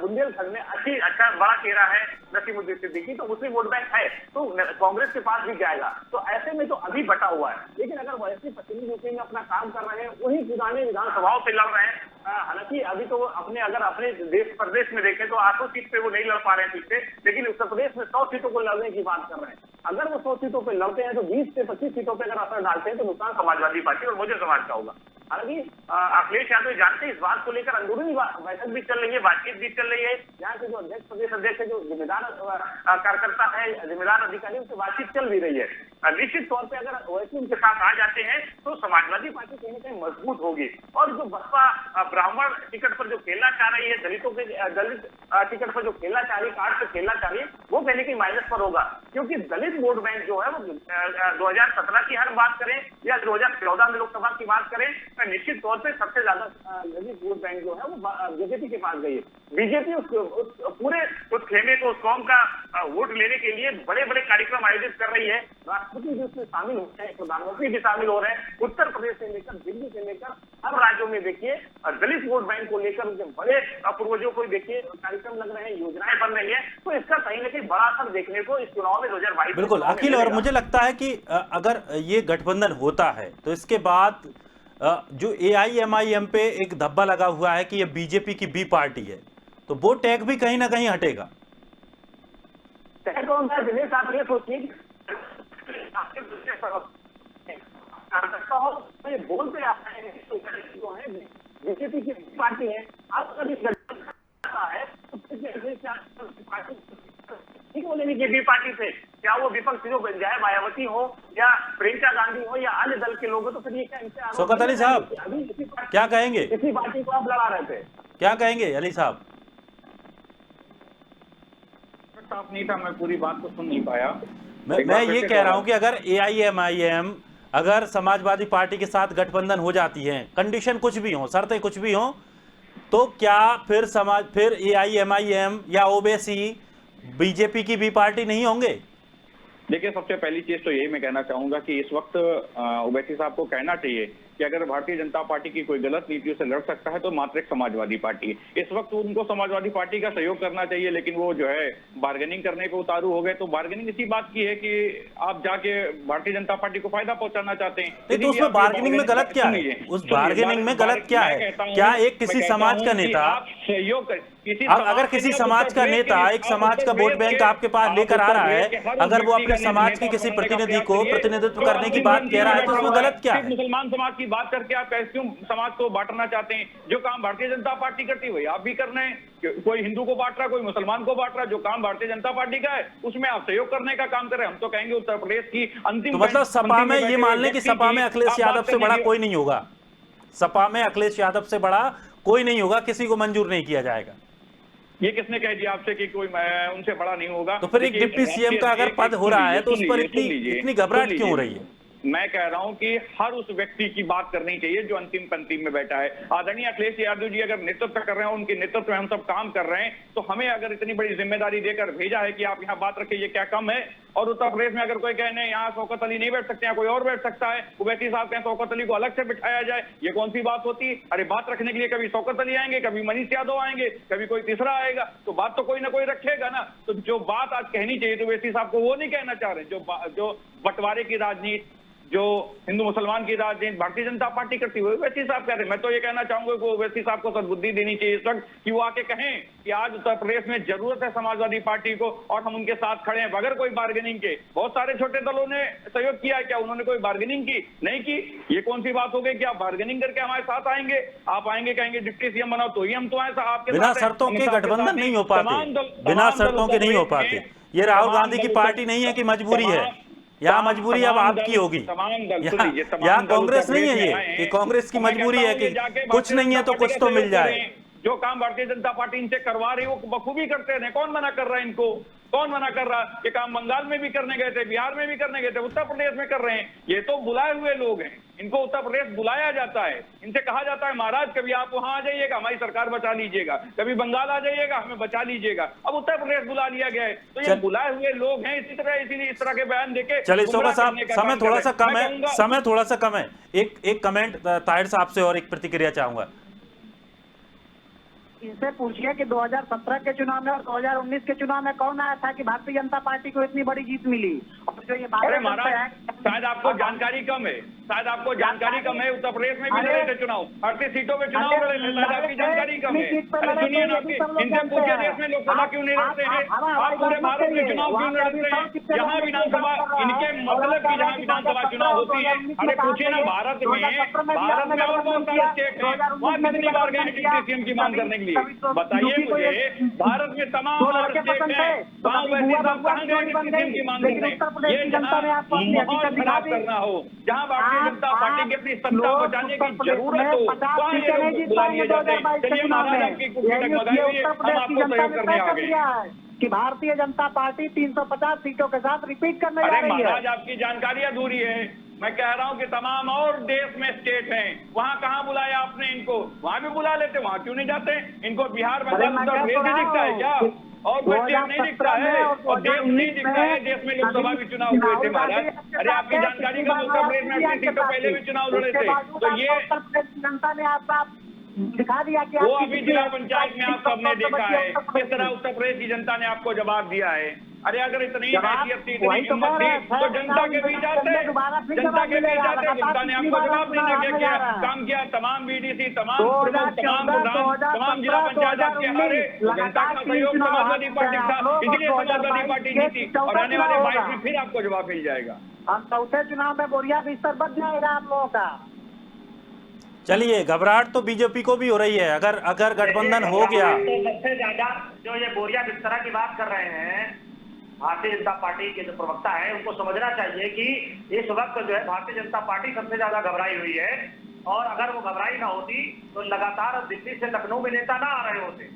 बुंदेलखंड में अच्छा बड़ा चेहरा है नसीमुद्दीन सिद्दीकी, तो मुस्लिम वोट बैंक है, तो कांग्रेस के पास भी जाएगा। तो ऐसे में तो अभी बटा हुआ है, लेकिन अगर वैसे पश्चिमी यूपी में अपना काम कर रहे हैं, वही पुराने विधानसभाओं से लड़ रहे हैं, हालांकि अभी तो अपने देश प्रदेश में देखें तो 800 सीट पे वो नहीं लड़ पा रहे हैं ठीक से, लेकिन उत्तर प्रदेश में 100 सीटों को लड़ने की बात कर रहे हैं। अगर वो 100 सीटों पे लड़ते हैं तो 20 से 25 सीटों पे अगर असर डालते हैं तो नुकसान समाजवादी पार्टी और बहुजन समाज का होगा। हालांकि अखिलेश यादव जानते हैं इस बात को लेकर अंदरूनी बैठक भी चल रही है, बातचीत भी चल रही है। यहाँ के जो अध्यक्ष, प्रदेश अध्यक्ष है, जो जिम्मेदार कार्यकर्ता है, जिम्मेदार अधिकारी, उनसे बातचीत चल भी रही है। निश्चित तौर पर अगर वैसे उनके साथ आ जाते हैं तो समाजवादी पार्टी कहीं ना कहीं मजबूत होगी। और जो बसपा ब्राह्मण टिकट पर जो खेलना चाह रही है, दलित टिकट पर जो खेलना चाह रही है, कार्ड पर खेलना चाह रही है, वो कहीं ना कहीं माइनस पर होगा, क्योंकि दलित वोट बैंक जो है वो 2017 की हर बात करें या 2014 में लोकसभा की बात करें, निश्चित तौर पे सबसे ज्यादा दलित वोट बैंक जो है वो बीजेपी के पास गई है। बीजेपी उस खेमे को, उस कौम का वोट लेने के लिए बड़े बड़े कार्यक्रम आयोजित कर रही है। राष्ट्रपति भी उसमें शामिल हो रहे हैं, प्रधानमंत्री भी शामिल हो रहे हैं, उत्तर प्रदेश से लेकर दिल्ली से लेकर हर राज्यों में देखिए दलित वोट बैंक को लेकर उनके बड़े पूर्वजों को देखिए कार्यक्रम लग रहे हैं, योजनाएं बन रही है। तो इसका कहीं ना कहीं बड़ा असर देखने को इस चुनाव में 2022 बिल्कुल अखिल। और मुझे लगता है कि अगर ये गठबंधन होता है तो इसके बाद जो एआईएमआईएम पे एक धब्बा लगा हुआ है कि ये बीजेपी की बी पार्टी है, तो वो टैग भी कहीं ना कहीं हटेगा। टैग कौन सा दिनेश, आप ये सोचिए बोलते आप जो है बीजेपी की पार्टी है, आप कभी है ठीक बोलेंगे कि बी पार्टी से, क्या वो विपक्ष जो बन जाए, मायावती हो या प्रियंका गांधी हो या अन्य दल के लोग हो, तो फिर ये क्या? शौकत अली साहब क्या कहेंगे? इसी पार्टी को आप लड़ा रहे थे, क्या कहेंगे अली साहब? साफ नहीं था, मैं पूरी बात को सुन नहीं पाया। मैं ये कह रहा हूं कि अगर एआईएमआईएम अगर समाजवादी पार्टी के साथ गठबंधन हो जाती है, कंडीशन कुछ भी हो, शर्तें कुछ भी हो, तो क्या फिर एआईएमआईएम या ओबीसी बीजेपी की भी पार्टी नहीं होंगे? देखिए, सबसे पहली चीज तो यही मैं कहना चाहूंगा कि इस वक्त ओवैसी साहब को कहना चाहिए कि अगर भारतीय जनता पार्टी की कोई गलत नीतियों से लड़ सकता है तो मात्र एक समाजवादी पार्टी है। इस वक्त उनको समाजवादी पार्टी का सहयोग करना चाहिए, लेकिन वो जो है बार्गेनिंग करने को उतारू हो गए। तो बार्गेनिंग इसी बात की है कि आप जाके भारतीय जनता पार्टी को फायदा पहुंचाना चाहते हैं। तो उसमें बार्गेनिंग में गलत क्या है? उस बार्गेनिंग में गलत क्या है? क्या एक किसी समाज का नेता सहयोग अगर किसी समाज का नेता एक समाज का वोट बैंक आपके पास लेकर आ रहा है, अगर वो अपने समाज के किसी प्रतिनिधि को प्रतिनिधित्व करने की बात कह रहा है, तो उसमें गलत क्या है? मुसलमान समाज की बात करके आप क्यों समाज को बांटना चाहते हैं? जो काम भारतीय जनता पार्टी करती है वही आप भी कर रहे हैं। कोई हिंदू को बांट रहा है, कोई मुसलमान को बांट रहा है। जो काम भारतीय जनता पार्टी का है उसमें आप सहयोग करने का काम कर रहे हैं। हम तो कहेंगे उत्तर प्रदेश की अंतिम, तो मतलब सपा में ये मान लें कि सपा में अखिलेश यादव से बड़ा कोई नहीं होगा, सपा में अखिलेश यादव से बड़ा कोई नहीं होगा, किसी को मंजूर नहीं किया जाएगा। ये किसने कह दिया आपसे कि कोई उनसे बड़ा नहीं होगा? तो फिर एक डिप्टी सीएम का अगर पद हो रहा है तो उस पर इतनी घबराहट क्यों हो रही है? मैं कह रहा हूं कि हर उस व्यक्ति की बात करनी चाहिए जो अंतिम पंक्ति में बैठा है। आदरणीय अखिलेश यादव जी अगर नेतृत्व कर रहे हैं, उनके नेतृत्व में हम सब काम कर रहे हैं, तो हमें अगर इतनी बड़ी जिम्मेदारी देकर भेजा है कि आप यहाँ बात रखिए, ये क्या कम है? और उत्तर प्रदेश में अगर कोई कहने यहाँ शौकत अली नहीं बैठ सकते, यहाँ कोई और बैठ सकता है, ओवैसी साहब कहें शौकत अली को अलग से बिठाया जाए, ये कौन सी बात होती? अरे बात रखने के लिए कभी शौकत अली आएंगे, कभी मनीष यादव आएंगे, कभी कोई तीसरा आएगा, तो बात तो कोई ना कोई रखेगा ना। तो जो बात आज कहनी चाहिए तो ओवैसी साहब को वो नहीं कहना चाह रहे, जो बंटवारे की राजनीति, जो हिंदू मुसलमान की राजनीति भारतीय जनता पार्टी करती हुई ओवैसी साहब कह रहे हैं। मैं तो ये कहना चाहूंगा कि ओवैसी साहब को सद्बुद्धि देनी चाहिए इस वक्त कि वो आके कहें कि आज उत्तर प्रदेश में जरूरत है समाजवादी पार्टी को और हम उनके साथ खड़े हैं बगैर कोई बार्गेनिंग के। बहुत सारे छोटे दलों ने सहयोग किया है, क्या उन्होंने कोई बार्गेनिंग की? नहीं की। ये कौन सी बात हो गई कि आप बार्गेनिंग करके हमारे साथ आएंगे? आप आएंगे कहेंगे डिप्टी सीएम बनाओ तो ही हम तो आए आपके बिना शर्तों के गठबंधन नहीं हो पाते, बिना शर्तों के नहीं हो पाते। ये राहुल गांधी की पार्टी नहीं है कि मजबूरी है, यहाँ मजबूरी अब आपकी होगी। यहाँ कांग्रेस नहीं है ये कि कांग्रेस की मजबूरी है कि कुछ नहीं है तो कुछ तो मिल जाए। जो काम भारतीय जनता पार्टी इनसे करवा रही है वो बखूबी करते हैं। कौन मना कर रहा है इनको? कौन मना कर रहा है? ये काम बंगाल में भी करने गए थे, बिहार में भी करने गए थे, उत्तर प्रदेश में कर रहे हैं। ये तो बुलाए हुए लोग हैं, इनको उत्तर प्रदेश बुलाया जाता है, इनसे कहा जाता है महाराज कभी आप वहां आ जाइएगा, हमारी सरकार बचा लीजिएगा, कभी बंगाल आ जाइएगा, हमें बचा लीजिएगा। अब उत्तर प्रदेश बुला लिया गया है, तो ये बुलाए हुए लोग हैं। इसी तरह इसीलिए इस तरह के बयान देके चलिए शोभा साहब, समय थोड़ा सा कम है, समय थोड़ा सा कम है। एक कमेंट ताहिर साहब से और एक प्रतिक्रिया चाहूंगा। इनसे पूछिए कि 2017 के चुनाव में और 2019 के चुनाव में कौन आया था कि भारतीय जनता पार्टी को इतनी बड़ी जीत मिली? और जो ये शायद आपको जानकारी कम है, शायद आपको जानकारी कम है। उत्तर प्रदेश में भी लड़े थे चुनाव, 38 सीटों पे चुनाव लड़े थे, शायद आपकी जानकारी कम है। सुनिए ना, इनसे पूछिए देश में लोकसभा क्यों नहीं लड़ते हैं? आप पूरे भारत में चुनाव क्यों लड़ते हैं? यहाँ विधानसभा, इनके मतलब की जहाँ विधानसभा चुनाव होती है, अरे पूछिए ना, भारत में और बहुत सारे स्टेट है, वहाँ कितनी बार गए डिप्टी सीएम की मांग करने के लिए? बताइए मुझे, भारत में तमाम और स्टेट है, वहाँ वैसे सब कहाँ गए डिप्टी सीएम की मांग करने? ये जहाँ माहौल खराब करना हो, जहाँ भारतीय जनता पार्टी की अपनी सत्ता बचाने की जरूरत हो, वहाँ ये लोग बुला लिए जाते हैं। चलिए महाराज आपकी कुर्सी डगमगाई हुई है, हम आपको सहयोग करने आ गए कि भारतीय जनता पार्टी 350 सीटों के साथ रिपीट करने जा रही है। महाराज आपकी जानकारी अधूरी है। मैं कह रहा हूं कि तमाम और देश में स्टेट हैं, वहां कहां बुलाया आपने इनको? वहां भी बुला लेते, वहां क्यों नहीं जाते? इनको बिहार बंगाल उत्तर प्रदेश नहीं दिखता है क्या? और कोई स्टेट नहीं दिखता है? और देश नहीं दिखता है? देश में लोकसभा भी चुनाव हुए थे महाराज। अरे आपकी जानकारी का उत्तर प्रदेश में 38 सीटों पहले भी चुनाव लड़े थे, तो ये जनता ने आपका दिखा दिया कि वो अभी जिला पंचायत में आप सबने देखा है किस तरह उत्तर प्रदेश की जनता ने आपको जवाब दिया है। अरे अगर इतनी हैसियत थी, इतनी हिम्मत थी तो जनता के बीच आते, जनता के बीच आते। जनता ने आपको जवाब देने के क्या काम किया? तमाम बीडीसी, तमाम प्रमुख, तमाम प्रधान, तमाम जिला पंचायत आपके हारे, जनता का सहयोग समाजवादी पार्टी था, इसलिए समाजवादी पार्टी जीती। और आने वाले 22 में फिर आपको जवाब मिल जाएगा। हम चौथे चुनाव में बोरिया बिस्तर बच जाएगा आप लोगों का। चलिए, घबराहट तो बीजेपी को भी हो रही है अगर गठबंधन हो गया। सबसे ज्यादा जो ये बोरिया बिस्तरा की बात कर रहे हैं, भारतीय जनता पार्टी के जो प्रवक्ता है उनको समझना चाहिए कि इस वक्त जो है भारतीय जनता पार्टी सबसे ज्यादा घबराई हुई है। और अगर वो घबराई ना होती तो लगातार दिल्ली से लखनऊ में नेता ना आ रहे होते।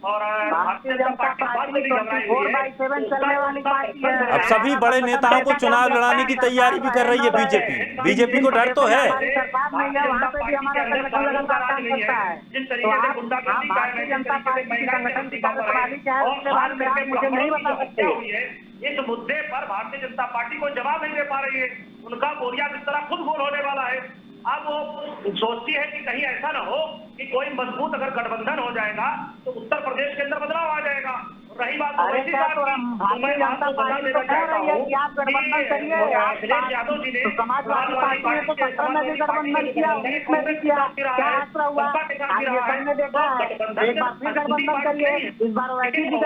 और भारतीय जनता पार्टी चलने वाली पार्टी है। अब सभी बड़े नेताओं को चुनाव लड़ाने की तैयारी भी कर रही है बीजेपी को डर तो है। जिस तरीके से गुंडागर्दी का मुझे नहीं बता सकते हुई है, इस मुद्दे पर भारतीय जनता पार्टी को जवाब नहीं दे पा रही है। उनका बोरिया बिस्तरा खुद गोल होने वाला है। अब वो सोचती है कि कहीं ऐसा ना हो कि कोई मजबूत अगर गठबंधन हो जाएगा तो उत्तर प्रदेश के अंदर बदलाव आ जाएगा। रही बात वैसी बात की, मैं आपको बता देना चाहता हूँ कि अखिलेश यादव जी ने समाजवादी पार्टी ने तो 17 में भी गठबंधन किया, 19 में भी किया, क्या आसरा हुआ? ने देखा है, एक बार फिर गठबंधन करिए, इस बार वैसी भी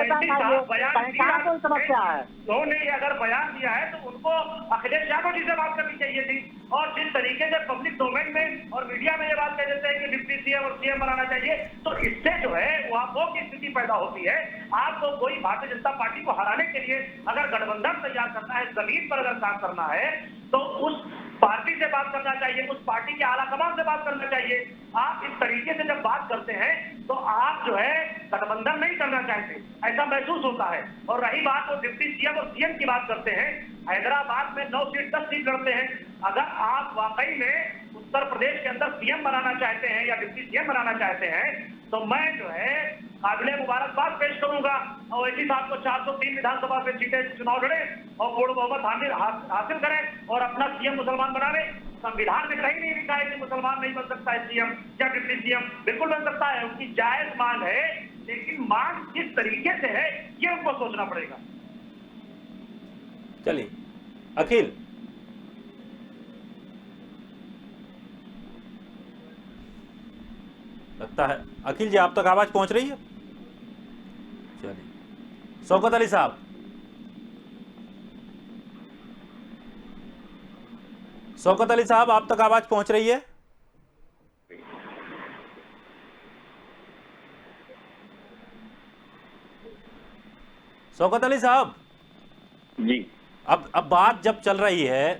कहाँ कोई समस्या है? उन्होंने अगर बयान दिया है तो उनको अखिलेश यादव जी से बात करनी चाहिए थी। और जिस तरीके से पब्लिक डोमेन में और मीडिया में ये बात कह देते हैं कि डिप्टी सीएम और सीएम बनाना चाहिए, तो इससे जो है वहां की स्थिति पैदा होती है। आपको कोई भारतीय जनता पार्टी को हराने के लिए अगर गठबंधन तैयार करना है, जमीन पर अगर काम करना है, तो उस पार्टी से बात करना चाहिए, उस पार्टी के आला कमान से बात करना चाहिए। आप इस तरीके से जब बात करते हैं तो आप जो है गठबंधन नहीं करना चाहते, ऐसा महसूस होता है। और रही बात वो डिप्टी सीएम और सीएम की बात करते हैं, हैदराबाद में 9 सीट 10 सीट लड़ते हैं। अगर आप वाकई में उत्तर प्रदेश के अंदर सीएम बनाना चाहते हैं या डिप्टी सीएम बनाना चाहते हैं तो मैं जो है काबिले मुबारकबाद पेश करूंगा। ओवैसी साहब को 403 विधानसभा से सीटें चुनाव लड़े और पूर्ण बहुमत हासिल करें और अपना सीएम मुसलमान बनावे। संविधान में कहीं नहीं लिखा है कि मुसलमान नहीं बन सकता है सीएम या डिप्टी सीएम, बिल्कुल बन सकता है, उनकी जायज मांग है, लेकिन मांग किस तरीके से है ये उनको सोचना पड़ेगा। चलिए अखिल, लगता है अखिल जी आप तक आवाज पहुंच रही है। चलिए शौकत अली साहब, शौकत अली साहब आप तक आवाज पहुंच रही है? शौकत अली साहब जी, अब बात जब चल रही है,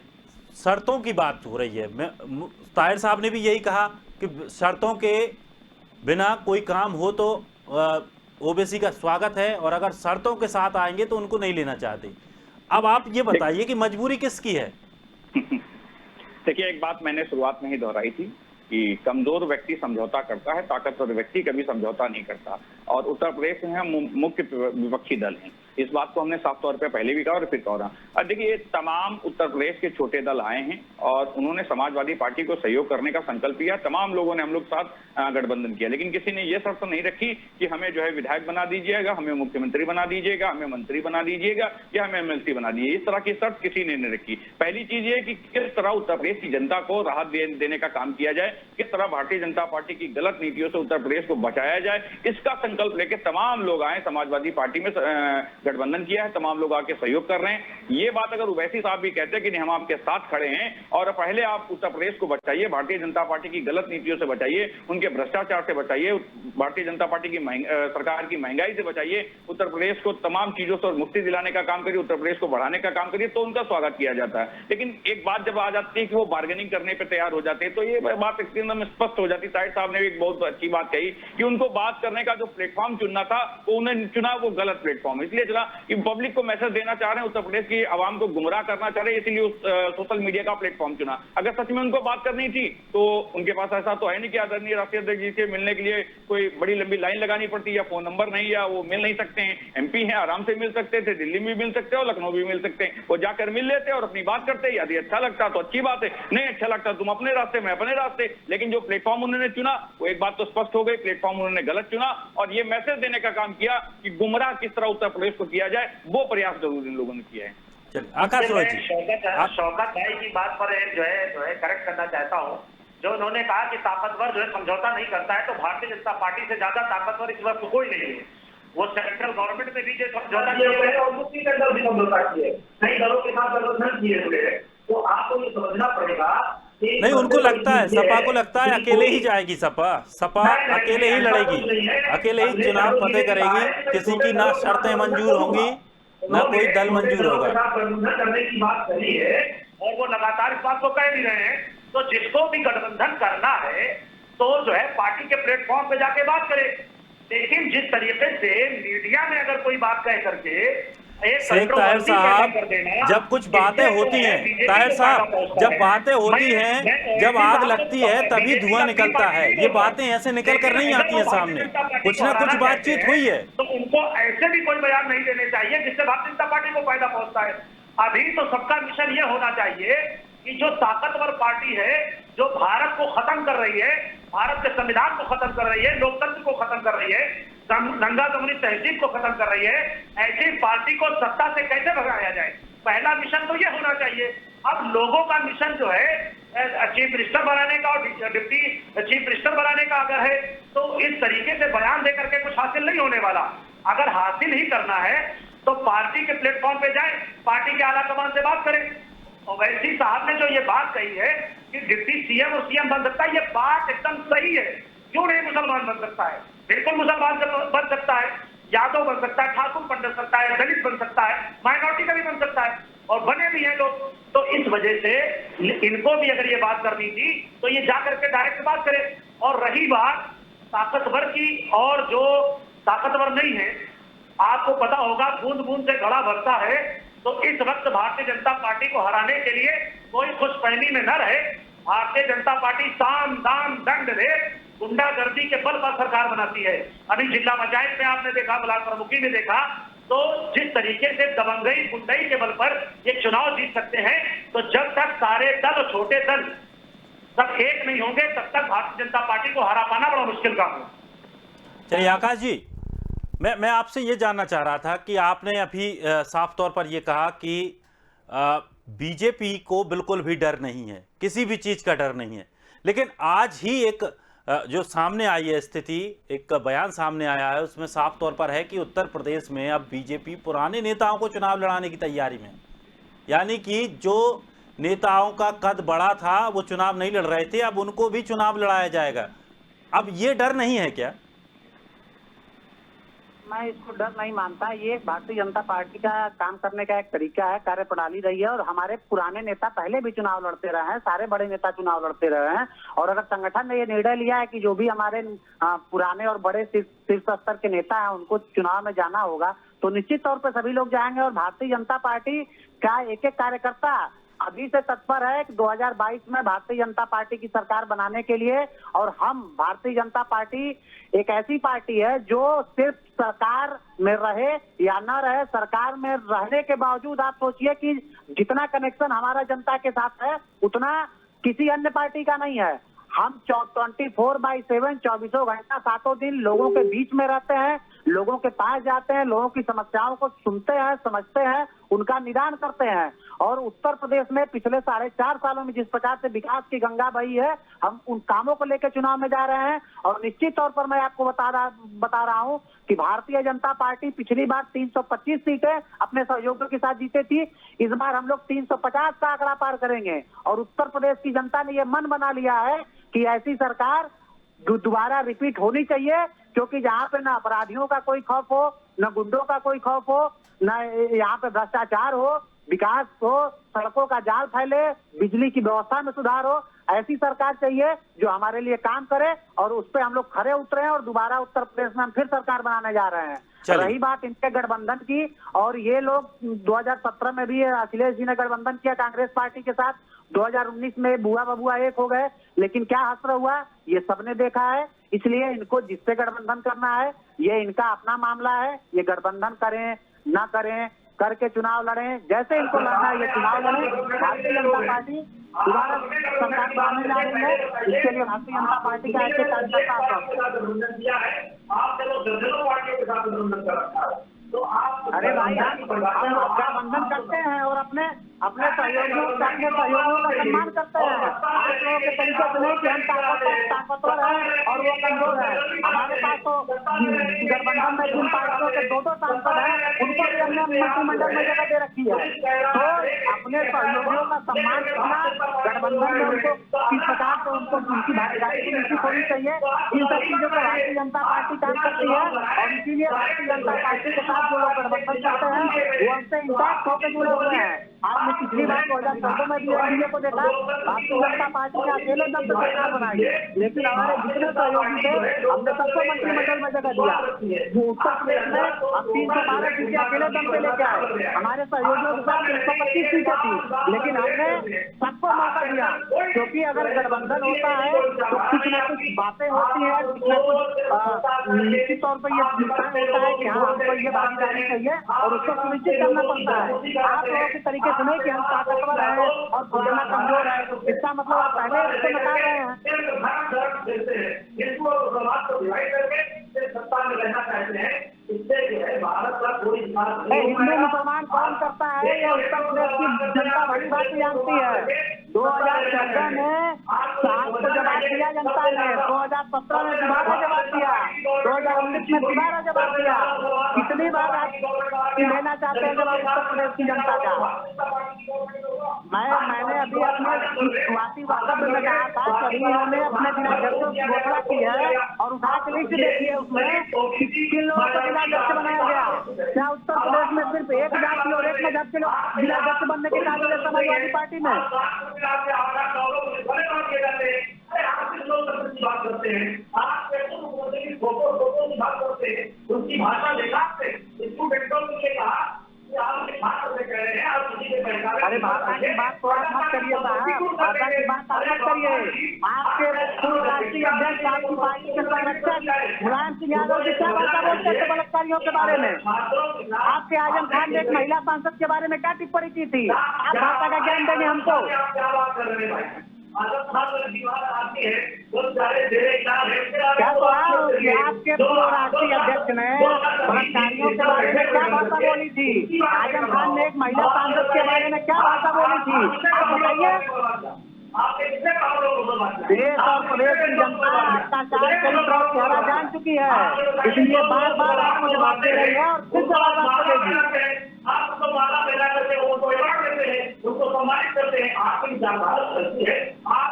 शर्तों की बात हो रही है, ताहिर साहब ने भी यही कहा कि शर्तों के बिना कोई काम हो तो ओबीसी का स्वागत है और अगर शर्तों के साथ आएंगे तो उनको नहीं लेना चाहते। अब आप ये बताइए कि मजबूरी किसकी है? देखिए, एक बात मैंने शुरुआत में ही दोहराई थी कि कमजोर व्यक्ति समझौता करता है, ताकतवर व्यक्ति कभी समझौता नहीं करता। और उत्तर प्रदेश में हम मुख्य विपक्षी दल हैं, इस बात को हमने साफ तौर पे पहले भी कहा और फिर कहा। और देखिए, तमाम उत्तर प्रदेश के छोटे दल आए हैं और उन्होंने समाजवादी पार्टी को सहयोग करने का संकल्प किया। तमाम लोगों ने हम लोग साथ गठबंधन किया, लेकिन किसी ने ये शर्त नहीं रखी कि हमें जो है विधायक बना दीजिएगा, हमें मुख्यमंत्री बना दीजिएगा, हमें मंत्री बना दीजिएगा या हमें एमएलसी बना दीजिए। इस तरह की शर्त किसी ने नहीं रखी। पहली चीज ये कि किस तरह उत्तर प्रदेश की जनता को राहत देने का काम किया जाए, किस तरह भारतीय जनता पार्टी की गलत नीतियों से उत्तर प्रदेश को बचाया जाए, इसका संकल्प लेकर तमाम लोग आए। समाजवादी पार्टी में गठबंधन किया है, तमाम लोग आके सहयोग कर रहे हैं। ये बात अगर ओवैसी साहब भी कहते हैं कि नहीं हम आपके साथ खड़े हैं और पहले आप उत्तर प्रदेश को बचाइए, भारतीय जनता पार्टी की गलत नीतियों से बचाइए, उनके भ्रष्टाचार से बचाइए, भारतीय जनता पार्टी की सरकार की महंगाई से बचाइए, उत्तर प्रदेश को तमाम चीजों से मुक्ति दिलाने का काम करिए, उत्तर प्रदेश को बढ़ाने का काम करिए, तो उनका स्वागत किया जाता है। लेकिन एक बात जब आ जाती है कि वो बार्गेनिंग करने पर तैयार हो जाते हैं तो ये बात एकदम स्पष्ट हो जाती है। ताहिर साहब ने भी एक बहुत अच्छी बात कही कि उनको बात करने का जो प्लेटफॉर्म चुनना था वो उन्हें चुना, वो गलत प्लेटफॉर्म इसलिए चला कि पब्लिक को मैसेज देना चाह रहे हैं, उत्तर प्रदेश की आवाम को गुमराह करना चाह रहे हैं, इसलिए सोशल मीडिया का प्लेटफॉर्म चुना। अगर सच में उनको बात करनी थी तो उनके पास ऐसा तो है नहीं कि आदरणीय राष्ट्रीय अध्यक्ष जी से मिलने के लिए कोई बड़ी लंबी लाइन लगानी पड़ती या फोन नंबर नहीं या वो मिल नहीं सकते हैं। एमपी हैं, आराम से मिल सकते थे, दिल्ली में भी मिल सकते हैं और लखनऊ भी मिल सकते हैं। वो जाकर मिल लेते और अपनी बात करते। यदि अच्छा लगता तो अच्छी बात है, नहीं अच्छा लगता तुम अपने रास्ते में अपने रास्ते। लेकिन जो प्लेटफॉर्म उन्होंने चुना वो एक बात तो स्पष्ट हो गई, प्लेटफॉर्म उन्होंने गलत चुना और ये मैसेज देने का काम किया कि गुमराह किस तरह उत्तर प्रदेश को किया जाए, वो प्रयास जरूर इन लोगों ने किया है। आकाश रॉय जी, शौकत भाई की बात पर जो है करेक्ट करना चाहता हूँ। जो उन्होंने कहा कि ताकतवर जो है समझौता नहीं करता है, तो भारतीय जनता पार्टी से ज्यादा ताकतवर इस वक्त कोई नहीं है। वो सेंट्रल गवर्नमेंट में भी जो समझौता किए हुए हैं और मुस्लिम के अंदर भी समझौता किए, कई दलों के साथ गठबंधन किए हुए हैं। तो आपको ये समझना पड़ेगा। नहीं, उनको लगता है, सपा को लगता है अकेले ही जाएगी, सपा अकेले ही लड़ेगी, अकेले ही चुनाव फतेह करेगी, किसी की ना शर्तें मंजूर होंगी ना कोई दल मंजूर होगा। गठबंधन करने की बात करी है और वो लगातार इस बात को कह भी रहे हैं। तो जिसको भी गठबंधन करना है तो जो है पार्टी के प्लेटफॉर्म पे जाके बात करे। लेकिन जिस तरीके से मीडिया में अगर कोई बात कह करके शेख ताहिर साहब, जब कुछ बातें होती हैं ताहिर साहब, जब बातें होती हैं, जब आग लगती है तभी धुआं निकलता है। ये बातें ऐसे निकल कर नहीं आती हैं सामने, कुछ ना कुछ बातचीत हुई है। तो उनको ऐसे भी कोई बयान नहीं देने चाहिए जिससे भारतीय जनता पार्टी को फायदा पहुंचता है। अभी तो सबका मिशन ये होना चाहिए कि जो ताकतवर पार्टी है, जो भारत को खत्म कर रही है, भारत के संविधान को खत्म कर रही है, लोकतंत्र को खत्म कर रही है, दंगा दमनी तहजीब को खत्म कर रही है, ऐसी पार्टी को सत्ता से कैसे भगाया जाए, पहला मिशन तो ये होना चाहिए। अब लोगों का मिशन जो है चीफ मिनिस्टर बनाने का और डिप्टी चीफ मिनिस्टर बनाने का अगर है तो इस तरीके से बयान दे करके कुछ हासिल नहीं होने वाला। अगर हासिल ही करना है तो पार्टी के प्लेटफॉर्म पे जाए, पार्टी के आला कमान से बात करें। ओवैसी साहब ने जो ये बात कही है कि डिप्टी सीएम और सीएम बन सकता है, ये बात एकदम सही है। क्यों नहीं मुसलमान बन सकता है? बिल्कुल मुसलमान बन सकता है, यादव बन सकता है, ठाकुर बन सकता है, दलित बन सकता है, माइनॉरिटी का भी बन सकता है और बने भी हैं लोग। तो इस इस वजह से इनको भी अगर ये बात करनी थी तो ये जा करके डायरेक्ट बात करे। और रही बात ताकतवर की, और जो ताकतवर नहीं है, आपको पता होगा बूंद बूंद से घड़ा भरता है। तो इस वक्त भारतीय जनता पार्टी को हराने के लिए कोई खुशफहमी में न रहे। भारतीय जनता पार्टी साम दाम दंड भेद गुंडागर्दी के बल पर सरकार बनाती है। अभी जिला पंचायत में आपने देखा, ब्लॉक प्रमुखी में देखा, तो जिस तरीके से दबंगई गुंडई के बल पर ये चुनाव जीत सकते हैं, तो जब तक सारे दल और छोटे दल सब एक नहीं होंगे तब तक भारतीय जनता पार्टी को हरा पाना बड़ा मुश्किल काम है। चलिए आकाश जी, मैं आपसे ये जानना चाह रहा था कि आपने अभी साफ तौर पर ये कहा कि बीजेपी को बिल्कुल भी डर नहीं है, किसी भी चीज का डर नहीं है, लेकिन आज ही एक जो सामने आई है स्थिति, एक बयान सामने आया है, उसमें साफ तौर पर है कि उत्तर प्रदेश में अब बीजेपी पुराने नेताओं को चुनाव लड़ाने की तैयारी में, यानी कि जो नेताओं का कद बड़ा था वो चुनाव नहीं लड़ रहे थे, अब उनको भी चुनाव लड़ाया जाएगा। अब ये डर नहीं है क्या? मैं इसको डर नहीं मानता। ये भारतीय जनता पार्टी का काम करने का एक तरीका है, कार्यप्रणाली रही है। और हमारे पुराने नेता पहले भी चुनाव लड़ते रहे हैं, सारे बड़े नेता चुनाव लड़ते रहे हैं। और अगर संगठन ने ये निर्णय लिया है कि जो भी हमारे पुराने और बड़े शीर्ष स्तर के नेता हैं उनको चुनाव में जाना होगा, तो निश्चित तौर पर सभी लोग जाएंगे। और भारतीय जनता पार्टी का एक एक कार्यकर्ता अभी से तत्पर है कि 2022 में भारतीय जनता पार्टी की सरकार बनाने के लिए। और हम भारतीय जनता पार्टी एक ऐसी पार्टी है जो सिर्फ सरकार में रहे या न रहे, सरकार में रहने के बावजूद आप सोचिए कि जितना कनेक्शन हमारा जनता के साथ है उतना किसी अन्य पार्टी का नहीं है। हम 24/7 24 घंटा 7 दिन लोगों के बीच में रहते हैं, लोगों के पास जाते हैं, लोगों की समस्याओं को सुनते हैं, समझते हैं, उनका निदान करते हैं। और उत्तर प्रदेश में पिछले 4.5 सालों में जिस प्रकार से विकास की गंगा बही है, हम उन कामों को लेकर चुनाव में जा रहे हैं। और निश्चित तौर पर मैं आपको बता रहा हूं कि भारतीय जनता पार्टी पिछली बार 325 सीटें अपने सहयोगियों के साथ जीती थी। इस बार हम लोग 350 का आंकड़ा पार करेंगे। और उत्तर प्रदेश की जनता ने यह मन बना लिया है कि ऐसी सरकार दोबारा रिपीट होनी चाहिए, क्योंकि जहाँ पे न अपराधियों का कोई खौफ हो, न गुंडों का कोई खौफ हो, न यहाँ पे भ्रष्टाचार हो, विकास हो, सड़कों का जाल फैले, बिजली की व्यवस्था में सुधार हो, ऐसी सरकार चाहिए जो हमारे लिए काम करे। और उस पर हम लोग खरे उतरे हैं और दोबारा उत्तर प्रदेश में हम फिर सरकार बनाने जा रहे हैं। रही बात इनके गठबंधन की, और ये लोग 2017 में भी अखिलेश जी ने गठबंधन किया कांग्रेस पार्टी के साथ, 2019 में बुआ बबुआ एक हो गए, लेकिन क्या हसर हुआ ये सबने देखा है। इसलिए इनको जिससे गठबंधन करना है ये इनका अपना मामला है, ये गठबंधन करें ना करें, करके चुनाव लड़ें, जैसे इनको लड़ना है ये चुनाव लड़ें। भारतीय जनता पार्टी दोबारा सरकार बनाने जा रही है, इसके लिए भारतीय जनता पार्टी का ऐसे अरे भाई हम गठबंधन करते हैं और अपने सहयोगियों का सम्मान करते हैं। आप लोगों के तरीके से नहीं कि हम ताकतवर हैं और वो कमजोर है। हमारे पास तो गठबंधन में जिन पार्टियों के 2 सांसद हैं उनको भी हमने मंत्रिमंडल में जगह दे रखी है। तो अपने सहयोगियों का सम्मान करना, गठबंधन में उनको किस प्रकार से उनको उनकी भागीदारी की नीति होनी चाहिए, इन सब चीजों पर भारतीय जनता पार्टी काम करती है। और इसीलिए भारतीय जनता पार्टी के साथ जो लोग गठबंधन करते हैं वो हमसे इंटैक्ट होकर जुड़े हुए हैं। आपने पिछली बार 2014 में भी एनडीए को देखा, भारतीय जनता पार्टी ने अकेले दम से सरकार बनाई, लेकिन हमारे जितने सहयोगी थे हमने सबको मंत्रिमंडल में जगह दिया। उत्तर प्रदेश में हम 312 सीटें अकेले दम से लेके आए, हमारे सहयोगियों के साथ 325 सीटें थी, लेकिन हमने सबको मौका दिया। क्योंकि अगर गठबंधन होता है तो कुछ न कुछ बातें होती है, कुछ न कुछ निश्चित तौर पर ये होता है कि हाँ हमको ये भागीदारी चाहिए और उसको सुनिश्चित करना पड़ता है। आप लोगों के तरीके से नहीं कि हम ताकतवर हैं और फलाना कमजोर है, इसका मतलब आप पहले उसको नकार रहे हैं। इसको समाज को डिवाइड करके सत्ता में रहना चाहते हैं, इससे जो है भारत का कोई हिंदू मुसलमान कौन करता है ये उत्तर प्रदेश की जनता भली बात जानती है। 2014 में साथ को जवाब दिया जनता ने, 2017 में दोबारा जवाब दिया, 2019 में दोबारा जवाब दिया। कितनी बार आप लेना चाहते हैं जवाब उत्तर प्रदेश की जनता का? मैंने अभी अपने शुरुआती वक्तव्य में कहा था कभी उन्होंने अपने जिलाध्यक्षों की घोषणा की है और उठा के लिस्ट देखिए उसमें किन लोगों को जिलाध्यक्ष बनाया गया। क्या उत्तर प्रदेश में सिर्फ एक जाति और एक मजहब के लोग जिलाध्यक्ष बनने के काबिल है समाजवादी पार्टी में? बात करते हैं आप बात करते हैं उनकी भाषा दिखाते स्टूडेंटों ने कहा कि आप भाषा से कह रहे हैं आप किसी से पहचाने। अरे भाषा की बात तो आप मत करिए साहब, भाषा की बात आप मत करिए। आपके पूर्व राष्ट्रीय अध्यक्ष आपकी पार्टी के संरक्षक मुलायम सिंह यादव जी क्या भाषा बोलते थे बलात्कारियों के बारे में? आपके आजम खान ने एक महिला सांसद के बारे में क्या टिप्पणी की थी? आप भाषा का ज्ञान देंगे हमको? क्या बात कर रहे हैं भाई? क्या तो आपके पूर्व राष्ट्रीय अध्यक्ष ने बलात्कारियों के बारे में क्या भाषा बोली थी? आजम खान ने एक महिला सांसद के बारे में क्या भाषा बोली थी? आप बताइए। देश और प्रदेश की जनता भ्रष्टाचार चरित्र और चेहरा जान चुकी है, इसलिए बार बार आपको जवाब दे रही है और फिर जवाब आपको देगी। आपको माला पैदा करते हैं, उनको अवार्ड देते हैं, उनको सम्मानित करते हैं। आपकी जागरूकता करती है। आप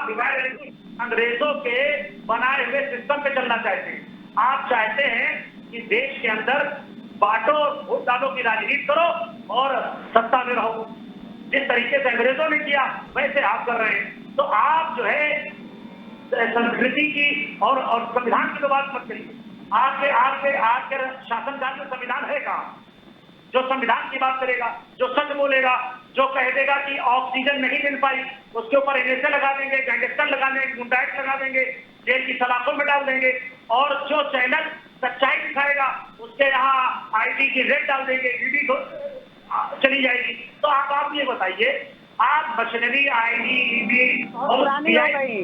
अंग्रेजों के बनाए हुए सिस्टम पे चलना चाहते हैं। आप चाहते हैं कि देश के अंदर बांटो और वोट डालो की राजनीति करो और सत्ता में रहो। जिस तरीके से अंग्रेजों ने किया वैसे आप कर रहे हैं। तो आप जो है संस्कृति की और संविधान की तो बात मत करिए। आपके शासनकाल में संविधान है कहाँ जो संविधान की बात करेगा, जो सच बोलेगा, जो कह देगा कि ऑक्सीजन नहीं मिल पाई उसके ऊपर एनएसए लगा देंगे, गैंगस्टर लगा देंगे, गुंडा एक्ट लगा देंगे, जेल की सलाखों में डाल देंगे। और जो चैनल सच्चाई दिखाएगा उसके यहाँ आईटी की रेड डाल देंगे, ईडी चली जाएगी। तो आप ये बताइए, आप मशीनरी आईडी पुरानी हो गई,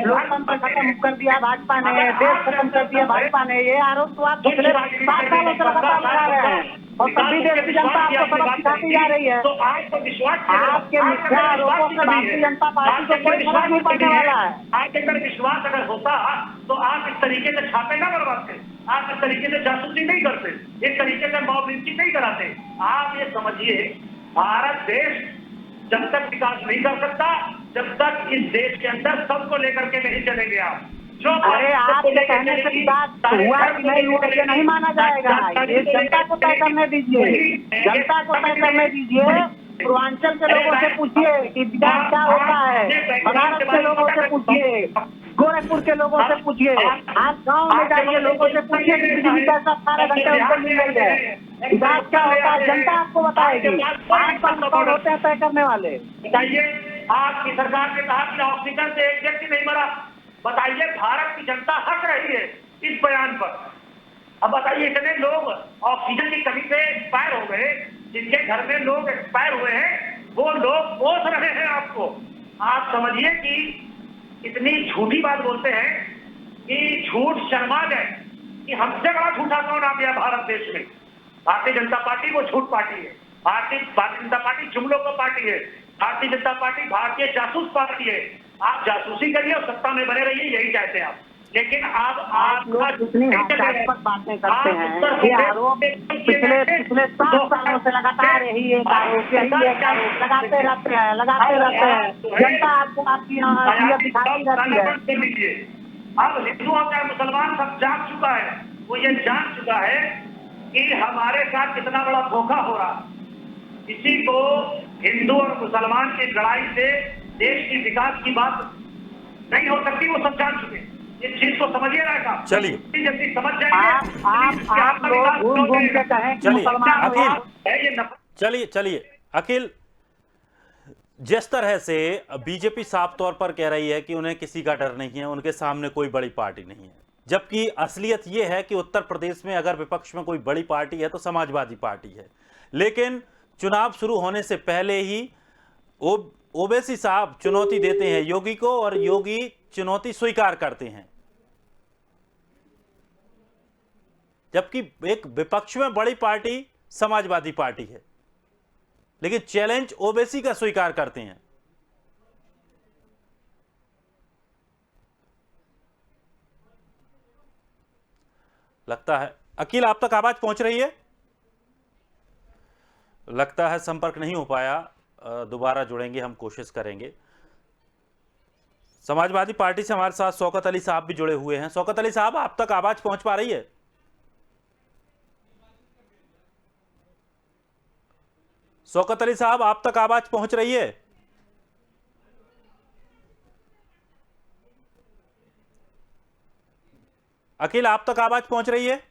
लोकतंत्र खत्म कर दिया भाजपा ने, देश खत्म कर दिया भाजपा ने, ये आरोप तो आप पिछले 7 सालों से लगातार लगा रहे हैं और तब भी देश की जनता आपको सबक सिखाती जा रही है। तो आपको विश्वास, आपके मिथ्या आरोपों से भारतीय जनता पार्टी को कोई फर्क नहीं पड़ने वाला है। आपके अंदर विश्वास अगर होता तो आप इस तरीके से छापे ना करवाते, आप इस तरीके से जासूसी नहीं करते, इस तरीके से मॉब लिंचिंग नहीं कराते। आप ये समझिए, भारत देश जब तक विकास नहीं कर सकता जब तक इस देश के अंदर सबको लेकर के नहीं चलेंगे आप। जो अरे आपके कहने से विकास हुआ कि नहीं हुआ ये नहीं माना जाएगा। ये जनता को तय करने दीजिए, जनता को तय करने दीजिए। पूर्वांचल के लोगों से पूछिए कि विकास क्या होता है, बनारस के लोगों से पूछिए, गोरखपुर के लोगों से पूछिए, आप गांव में जाइए लोगों से पूछिए कि बिजली कैसा 18 घंटे उनको मिल रही है। विकास क्या होता है जनता आपको बताएगी। आप कौन होते हैं तय करने वाले? बताइए, आपकी सरकार ने कहा कि ऑक्सीजन से एक व्यक्ति नहीं मरा। बताइए, भारत की जनता हंस रही है इस बयान पर। अब बताइए, इतने लोग ऑक्सीजन की कमी से एक्सपायर हो गए, जिनके घर में लोग एक्सपायर हुए हैं वो लोग पोस रहे हैं आपको। आप समझिए कि इतनी झूठी बात बोलते हैं कि झूठ शर्मा गए कि हमसे बड़ा झूठा कौन आ गया भारत देश में। भारतीय जनता पार्टी वो झूठ पार्टी है। भारतीय जनता पार्टी जुमलों का पार्टी है। भारतीय जनता पार्टी भारतीय जासूस पार्टी है। आप जासूसी करिए और सत्ता में बने रहिए, यही चाहते हैं आप। लेकिन आप लोग जितनी हास्यास्पद बातें करते हैं, ये आरोप पिछले 7 सालों से लगातार यही एक आरोप लगाते रहते हैं। जनता आपको आपकी दिखाई जाती है। अब हिंदू और मुसलमान सब जान चुका है, वो ये जान चुका है कि हमारे साथ कितना बड़ा धोखा हो रहा। किसी को हिंदू और मुसलमान की लड़ाई से देश की विकास की बात नहीं हो सकती, वो सब जान चुके हैं। इस चीज को समझिए ना। चलिए, जल्दी समझ जाएंगे। आप लोग घूम घूम के कहें कि मुसलमान चलिए अखिल, जिस तरह से बीजेपी साफ तौर पर कह रही है कि उन्हें किसी का डर नहीं है, उनके सामने कोई बड़ी पार्टी नहीं है, जबकि असलियत यह है कि उत्तर प्रदेश में अगर विपक्ष में कोई बड़ी पार्टी है तो समाजवादी पार्टी है। लेकिन चुनाव शुरू होने से पहले ही ओवैसी साहब चुनौती देते हैं योगी को और योगी चुनौती स्वीकार करते हैं, जबकि एक विपक्ष में बड़ी पार्टी समाजवादी पार्टी है, लेकिन चैलेंज ओवैसी का स्वीकार करते हैं। लगता है अखिल आप तक आवाज पहुंच रही है? लगता है संपर्क नहीं हो पाया, दोबारा जुड़ेंगे, हम कोशिश करेंगे। समाजवादी पार्टी से हमारे साथ शौकत अली साहब भी जुड़े हुए हैं। शौकत अली साहब, आप तक आवाज पहुंच पा रही है? शौकत अली साहब, आप तक आवाज पहुंच रही है? अखिल, आप तक आवाज पहुंच रही है?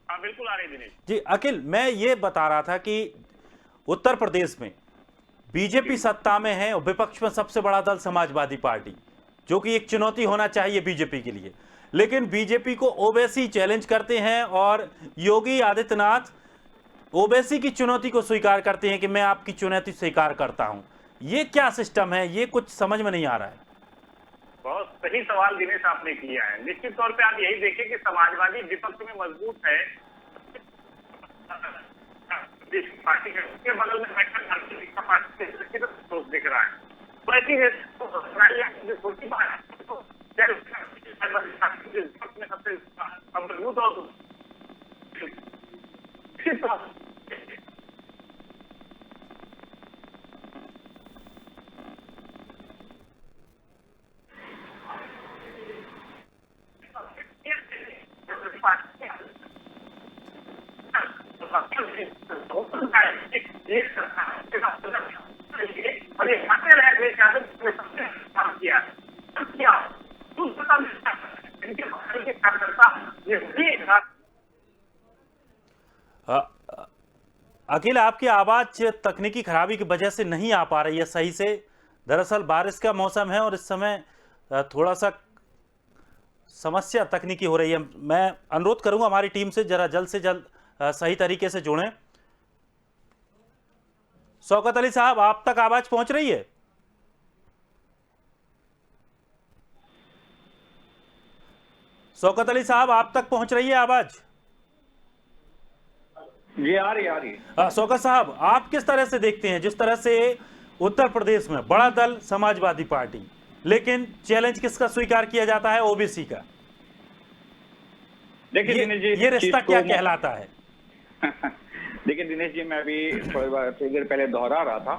हाँ बिल्कुल आ रही है दिनेश जी अखिल, मैं ये बता रहा था कि उत्तर प्रदेश में बीजेपी सत्ता में है और विपक्ष में सबसे बड़ा दल समाजवादी पार्टी, जो कि एक चुनौती होना चाहिए बीजेपी के लिए। लेकिन बीजेपी को ओवैसी चैलेंज करते हैं और योगी आदित्यनाथ ओवैसी की चुनौती को स्वीकार करते हैं कि मैं आपकी चुनौती स्वीकार करता हूं। ये क्या सिस्टम है? ये कुछ समझ में नहीं आ रहा है। बहुत सही सवाल दिनेश आपने किया है। निश्चित तौर पे आप यही देखिए कि समाजवादी विपक्ष में मजबूत है, पार्टी के बगल में बैठकर भारतीय जनता पार्टी से सोच दिख रहा है। तो ऐसी है जो छोटी बात में सबसे मजबूत और अखिल, आपकी आवाज तकनीकी खराबी की वजह से नहीं आ पा रही है सही से। दरअसल बारिश का मौसम है और इस समय थोड़ा सा समस्या तकनीकी हो रही है। मैं अनुरोध करूंगा हमारी टीम से जरा जल्द से जल्द सही तरीके से जुड़ें। शौकत अली साहब, आप तक आवाज पहुंच रही है? शौकत अली साहब, आप तक पहुंच रही है आवाज? जी आ रही है। शौकत साहब, आप किस तरह से देखते हैं जिस तरह से उत्तर प्रदेश में बड़ा दल समाजवादी पार्टी, लेकिन चैलेंज किसका स्वीकार किया जाता है? ओबीसी का। देखिए दिनेश जी, ये रिश्ता क्या कहलाता है? देखिए दिनेश जी, मैं अभी थोड़ी देर पहले दोहरा रहा था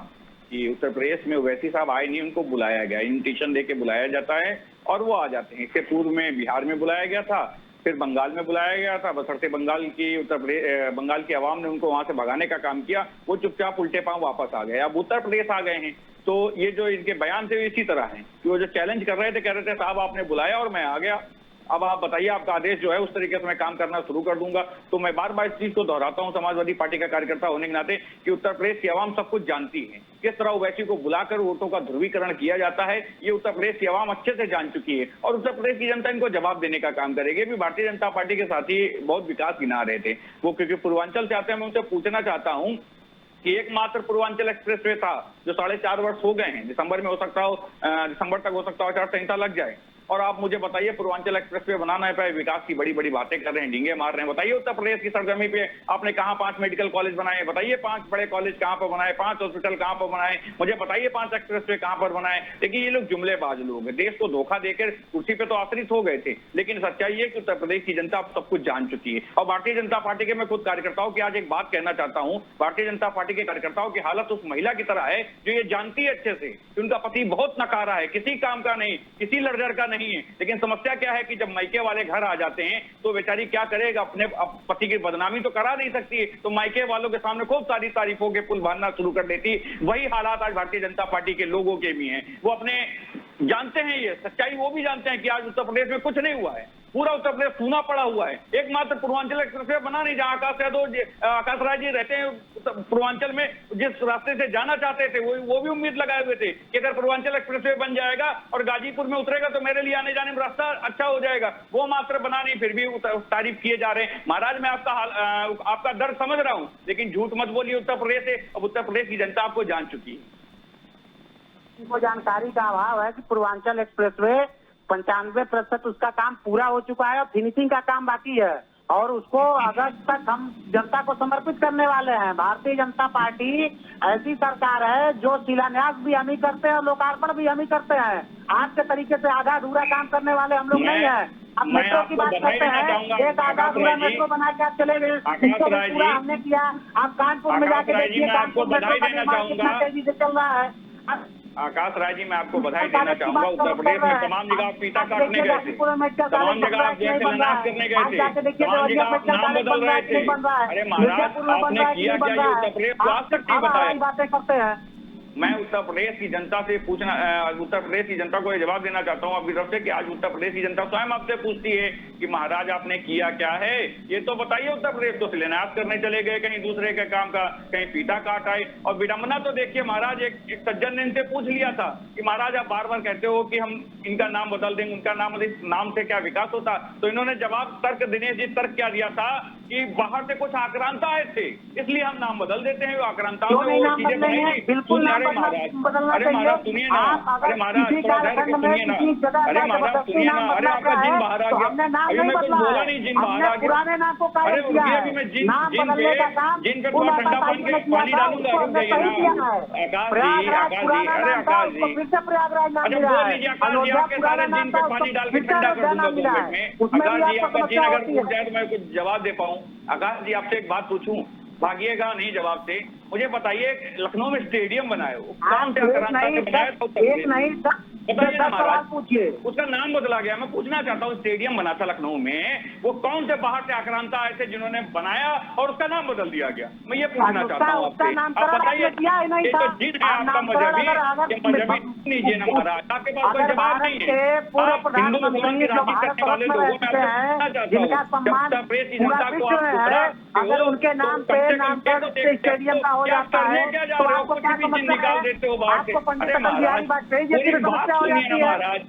कि उत्तर प्रदेश में ओवैसी साहब आए नहीं, उनको बुलाया गया, इन्विटेशन देके बुलाया जाता है और वो आ जाते हैं। इससे पूर्व में बिहार में बुलाया गया था, फिर बंगाल में बुलाया गया था, बशर्ते बंगाल की आवाम ने उनको वहां से भगाने का काम किया। वो चुपचाप उल्टे पांव वापस आ गए। अब उत्तर प्रदेश आ गए हैं, तो ये जो इनके बयान थे इसी तरह हैं कि वो जो चैलेंज कर रहे थे, कह रहे थे साहब आपने बुलाया और मैं आ गया, अब आप बताइए आपका आदेश जो है उस तरीके से मैं काम करना शुरू कर दूंगा। तो मैं बार बार इस चीज को दोहराता हूं समाजवादी पार्टी का कार्यकर्ता होने के नाते कि उत्तर प्रदेश की आवाम सब कुछ जानती है। किस तरह ओवैसी को बुलाकर वोटों का ध्रुवीकरण किया जाता है, ये उत्तर प्रदेश की आवाम अच्छे से जान चुकी है और उत्तर प्रदेश की जनता इनको जवाब देने का काम करेगी। अभी भारतीय जनता पार्टी के साथी बहुत विकास गिना रहे थे, वो क्योंकि पूर्वांचल से आते हैं, मैं उनसे पूछना चाहता हूँ कि एकमात्र पूर्वांचल एक्सप्रेसवे था जो 4.5 वर्ष हो गए हैं, दिसंबर में हो सकता हो, दिसंबर तक हो सकता हो आचार संहिता लग जाए, और आप मुझे बताइए पूर्वांचल एक्सप्रेसवे बनाना है, विकास की बड़ी बड़ी बातें कर रहे हैं, डींगे मार रहे हैं। बताइए उत्तर प्रदेश की सरजमी पे आपने कहां 5 मेडिकल कॉलेज बनाए? बताइए 5 बड़े कॉलेज कहां पर बनाए? 5 हॉस्पिटल कहां पर बनाए? मुझे बताइए 5 एक्सप्रेसवे कहां पर बनाए? देखिए ये लोग जुमलेबाज लोग हैं, देश को धोखा देकर कुर्सी पे तो आश्रित हो गए थे, लेकिन सच्चाई है कि उत्तर प्रदेश की जनता अब सब कुछ जान चुकी है। और भारतीय जनता पार्टी के मैं खुद कार्यकर्ताओं की आज एक बात कहना चाहता हूं, भारतीय जनता पार्टी के कार्यकर्ताओं की हालत उस महिला की तरह है जो ये जानती है अच्छे से कि उनका पति बहुत नकारा है, किसी काम का नहीं, किसी लड़झड़ का नहीं है, लेकिन समस्या क्या है कि जब मायके वाले घर आ जाते हैं तो बेचारी क्या करेगा, अपने पति की बदनामी तो करा नहीं सकती, तो मायके वालों के सामने खूब सारी तारीफों के पुल बांधना शुरू कर देती। वही हालात आज भारतीय जनता पार्टी के लोगों के भी हैं। वो अपने जानते हैं, ये सच्चाई वो भी जानते हैं कि आज उत्तर प्रदेश में कुछ नहीं हुआ है, पूरा उत्तर प्रदेश सूना पड़ा हुआ है। एकमात्र पूर्वांचल एक्सप्रेसवे बना नहीं, जहां आकाश राय जी रहते हैं पूर्वांचल में, जिस रास्ते से जाना चाहते थे वो भी उम्मीद लगाए हुए थे कि अगर पूर्वांचल एक्सप्रेसवे बन जाएगा और गाजीपुर में उतरेगा तो मेरे लिए आने जाने में रास्ता अच्छा हो जाएगा। वो मात्र बना नहीं, फिर भी तारीफ किए जा रहे हैं। महाराज मैं आपका दर्द समझ रहा हूं, लेकिन झूठ मत बोलिए उत्तर प्रदेश से। अब उत्तर प्रदेश की जनता आपको जान चुकी है। इनको जानकारी का अभाव है कि पूर्वांचल एक्सप्रेसवे 95% उसका काम पूरा हो चुका है और फिनिशिंग का काम बाकी है, और उसको अगस्त तक हम जनता को समर्पित करने वाले हैं। भारतीय जनता पार्टी ऐसी सरकार है जो शिलान्यास भी हम ही करते हैं और लोकार्पण भी हम ही करते हैं। आज के तरीके से आधा अधूरा काम करने वाले हम लोग नहीं है। अब मेट्रो की बात करते हैं, एक आधा अधूरा मेट्रो बना के आप चले गए, इसको भी पूरा हमने किया। आप कानपुर में जाके देखिए, कानपुर मेट्रो का निर्माण कितना तेजी से चल रहा है। आकाश राय जी, मैं आपको बधाई देना चाहूंगा। उत्तर प्रदेश में तमाम जगह आप फीता काटने गए थे, तमाम जगह आप जो है शिलान्यास करने गए थे, तमाम जगह आप नाम बदल रहे थे। अरे महाराज, आपने किया क्या ये उत्तर प्रदेश को आज तक नहीं बताया? बातें करते हैं। मैं उत्तर प्रदेश की जनता से पूछना, उत्तर प्रदेश की जनता को ये जवाब देना चाहता हूँ आपकी तरफ से कि आज उत्तर प्रदेश की जनता स्वयं आपसे पूछती है कि महाराज आपने किया क्या है, ये तो बताइए। उत्तर प्रदेश तो शिलान्यास करने चले गए कहीं दूसरे के काम का, कहीं फीता काट आए। और विडंबना तो देखिए महाराज, एक सज्जन ने इनसे पूछ लिया था कि महाराज आप बार बार कहते हो कि हम इनका नाम बदल देंगे, उनका नाम, नाम से क्या विकास होता? तो इन्होंने जवाब तर्क, दिनेश जी तर्क क्या दिया था कि बाहर से कुछ आक्रांता आए थे, इसलिए हम नाम बदल देते हैं। आक्रांताओं से वो चीजें बनाई। बिल्कुल अरे महाराज सुनिए ना, अरे महाराज थोड़ा धैर्य से सुनिए ना, अरे महाराज सुनिए ना, अरे आपका जिन बाहर आ गया, अभी मैं कुछ बोला नहीं, जिन बाहर आ गया। अरे रुकिए, अभी मैं जिन पे थोड़ा ठंडा पानी डालूंगा, रुक जाइए ना आकाश जी, आकाश जी, अरे आकाश जी, अच्छा बोल लीजिए आकाश जी, आपके सारे जिन पे पानी डाल के ठंडा कर दूंगा 2 मिनट में। आकाश जी, आपका जिन अगर टूट जाए तो मैं कुछ जवाब दे पाऊँ। आकाश जी, आपसे एक बात पूछूं, भागिएगा नहीं जवाब से, मुझे बताइए लखनऊ में स्टेडियम बनाया हो, कौन से आक्रांता से बनाया था? बताइए ना महाराज, पूछिए। उसका नाम बदला गया। मैं पूछना चाहता हूँ, स्टेडियम बना था लखनऊ में, वो कौन से बाहर से आक्रांता आए थे जिन्होंने बनाया और उसका नाम बदल दिया गया? मैं ये पूछना चाहता हूँ आपसे। आप बताइए, ये तो जिद है आपका मजहबी, मजहबी लीजिए ना महाराज, आपके पास कोई जवाब नहीं है। आप हिंदू मुसलमान की राजनीति करने वाले लोगों में पूछना चाहता हूँ, जब प्रेस की जनता को आप अगर उनके नाम पे स्टेडियम का हो जाता है तो आपको क्या समस्या है? आपको पंडित अटल बिहारी वाजपेयी जी की समस्या हो जाती है। महाराज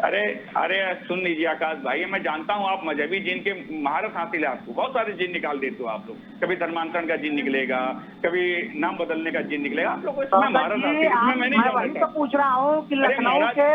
अरे अरे सुन लीजिए आकाश भाई, मैं जानता हूँ आप मजहबी जिन के महारत हासिल है आपको, बहुत सारे जिन निकाल देते हो आप लोग। कभी धर्मांतरण का जिन निकलेगा, कभी नाम बदलने का जिन निकलेगा, आप लोग को इसमें महारत हासिल है, इसमें मैं नहीं जानता। तो पूछ रहा हूँ कि लखनऊ के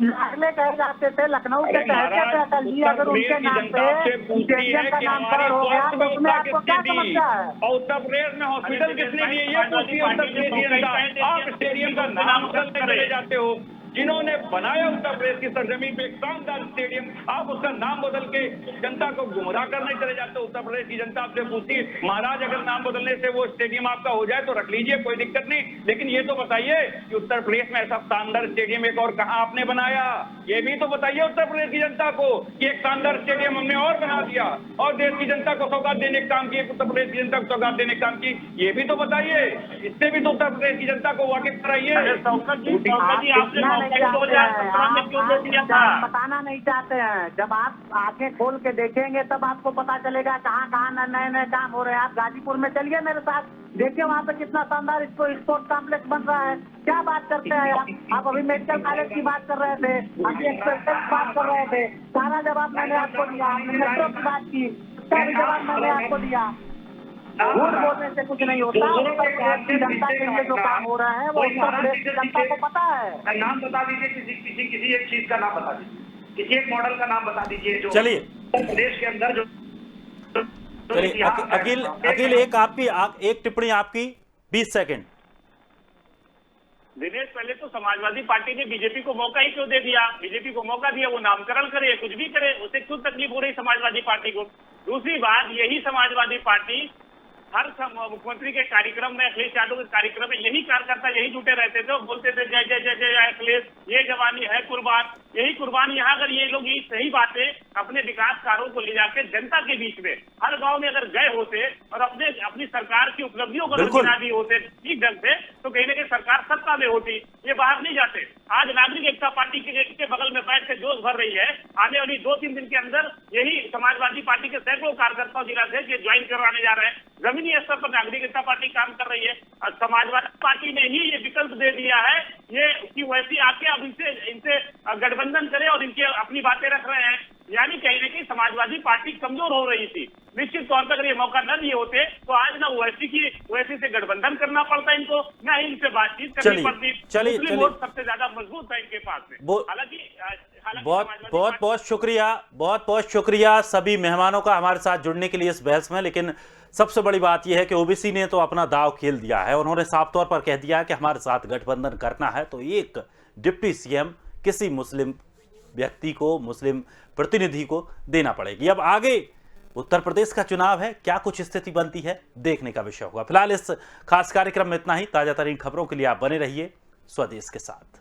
लाडले कहे जाते थे, लखनऊ के कहते थे अटल जी, अगर उनके नाम पे स्टेडियम का नामकरण हो गया तो उसमें आपको क्या समस्या है? और उत्तर प्रदेश में हॉस्पिटल किसने दिए, ये पूछिए उत्तर प्रदेश की जनता। आप स्टेडियम का नाम बदलते चले जाते हो। जिन्होंने बनाया उत्तर प्रदेश की सरजमीन पे एक शानदार स्टेडियम, आप उसका नाम बदल के जनता को गुमराह करने चले जाते हो। उत्तर प्रदेश की जनता आपसे पूछती है महाराज, अगर नाम बदलने से वो स्टेडियम आपका हो जाए तो रख लीजिए, कोई दिक्कत नहीं, लेकिन ये तो बताइए कि उत्तर प्रदेश में ऐसा शानदार स्टेडियम एक और कहां आपने बनाया? ये भी तो बताइए उत्तर प्रदेश की जनता को कि एक शानदार स्टेडियम हमने और बना दिया और देश की जनता को सौगात देने का काम की, उत्तर प्रदेश की जनता को सौगात देने का काम की, ये भी तो बताइए। इससे भी तो उत्तर प्रदेश की जनता को वाकिफ कराइए। बताना नहीं चाहते हैं, जब आप आंखें खोल के देखेंगे तब आपको पता चलेगा कहाँ कहाँ नए नए काम हो रहे हैं। आप गाजीपुर में चलिए मेरे साथ, देखिए वहाँ पे कितना शानदार स्पोर्ट्स कॉम्प्लेक्स बन रहा है। क्या बात करते हैं आप अभी मेडिकल कॉलेज की बात कर रहे थे, अभी एक्सप्रेस की बात कर रहे थे, सारा जवाब मैंने आपको दिया। आपने मेट्रो की बात की, उसका भी जवाब मैंने आपको दिया। झूठ बोलने से कुछ नहीं होता। उत्तर प्रदेश की जनता के लिए जो काम हो रहा है वो उत्तर प्रदेश की जनता को पता है। नाम बता दीजिए, किसी एक चीज का नाम बता दीजिए, किसी एक मॉडल का नाम बता दीजिए जो चलिए उत्तर प्रदेश के अंदर जो चलिए अखिल एक टिप्पणी आपकी 20 सेकंड। दिनेश, पहले तो समाजवादी पार्टी ने बीजेपी को मौका ही क्यों दे दिया? बीजेपी को मौका दिया, वो नामकरण करे, कुछ भी करे, उसे क्यों तकलीफ हो रही समाजवादी पार्टी को? दूसरी बात, यही समाजवादी पार्टी हर मुख्यमंत्री के कार्यक्रम में, अखिलेश यादव के कार्यक्रम में यही कार्यकर्ता यही जुटे रहते थे, बोलते थे जय जय जय जय अखिलेश, ये जवानी है कुर्बान, यही कुर्बान। यहाँ अगर ये लोग ये सही बातें अपने विकास कार्यों को ले जाके जनता के बीच में हर गांव में अगर गए होते और अपनी सरकार की उपलब्धियों को गिना दी होते ठीक ढंग से, तो कहीं ना कहीं सरकार सत्ता में होती। ये बाहर नहीं जाते। आज नागरिक एकता पार्टी के बगल में बैठ के जोश भर रही है। आने वाली 2-3 दिन के अंदर यही समाजवादी पार्टी के सैकड़ों कार्यकर्ता जिला से ज्वाइन करवाने जा रहे हैं। जमीनी स्तर पर नागरिक एकता पार्टी काम कर रही है और समाजवादी पार्टी ने ही ये विकल्प दे दिया है ये कि वैसी आके अब इनसे गठबंधन करे और इनके अपनी बातें रख रहे हैं। यानी कहीं ना कहीं समाजवादी पार्टी कमजोर हो रही थी। निश्चित तौर पर अगर ये मौका न दिए होते तो आज ना ओवैसी से गठबंधन करना पड़ता इनको, ना ही इनसे बातचीत करनी पड़ती। मुस्लिम वोट सबसे ज्यादा मजबूत है इनके पास में। हालांकि बहुत बहुत शुक्रिया सभी मेहमानों का हमारे साथ जुड़ने के लिए इस बहस में। लेकिन सबसे बड़ी बात यह है कि ओबीसी ने तो अपना दाव खेल दिया है। उन्होंने साफ तौर पर कह दिया कि हमारे साथ गठबंधन करना है तो एक डिप्टी सीएम किसी मुस्लिम व्यक्ति को, मुस्लिम प्रतिनिधि को देना पड़ेगी। अब आगे उत्तर प्रदेश का चुनाव है, क्या कुछ स्थिति बनती है देखने का विषय होगा। फिलहाल इस खास कार्यक्रम में इतना ही। ताजा तरीन खबरों के लिए आप बने रहिए स्वदेश के साथ।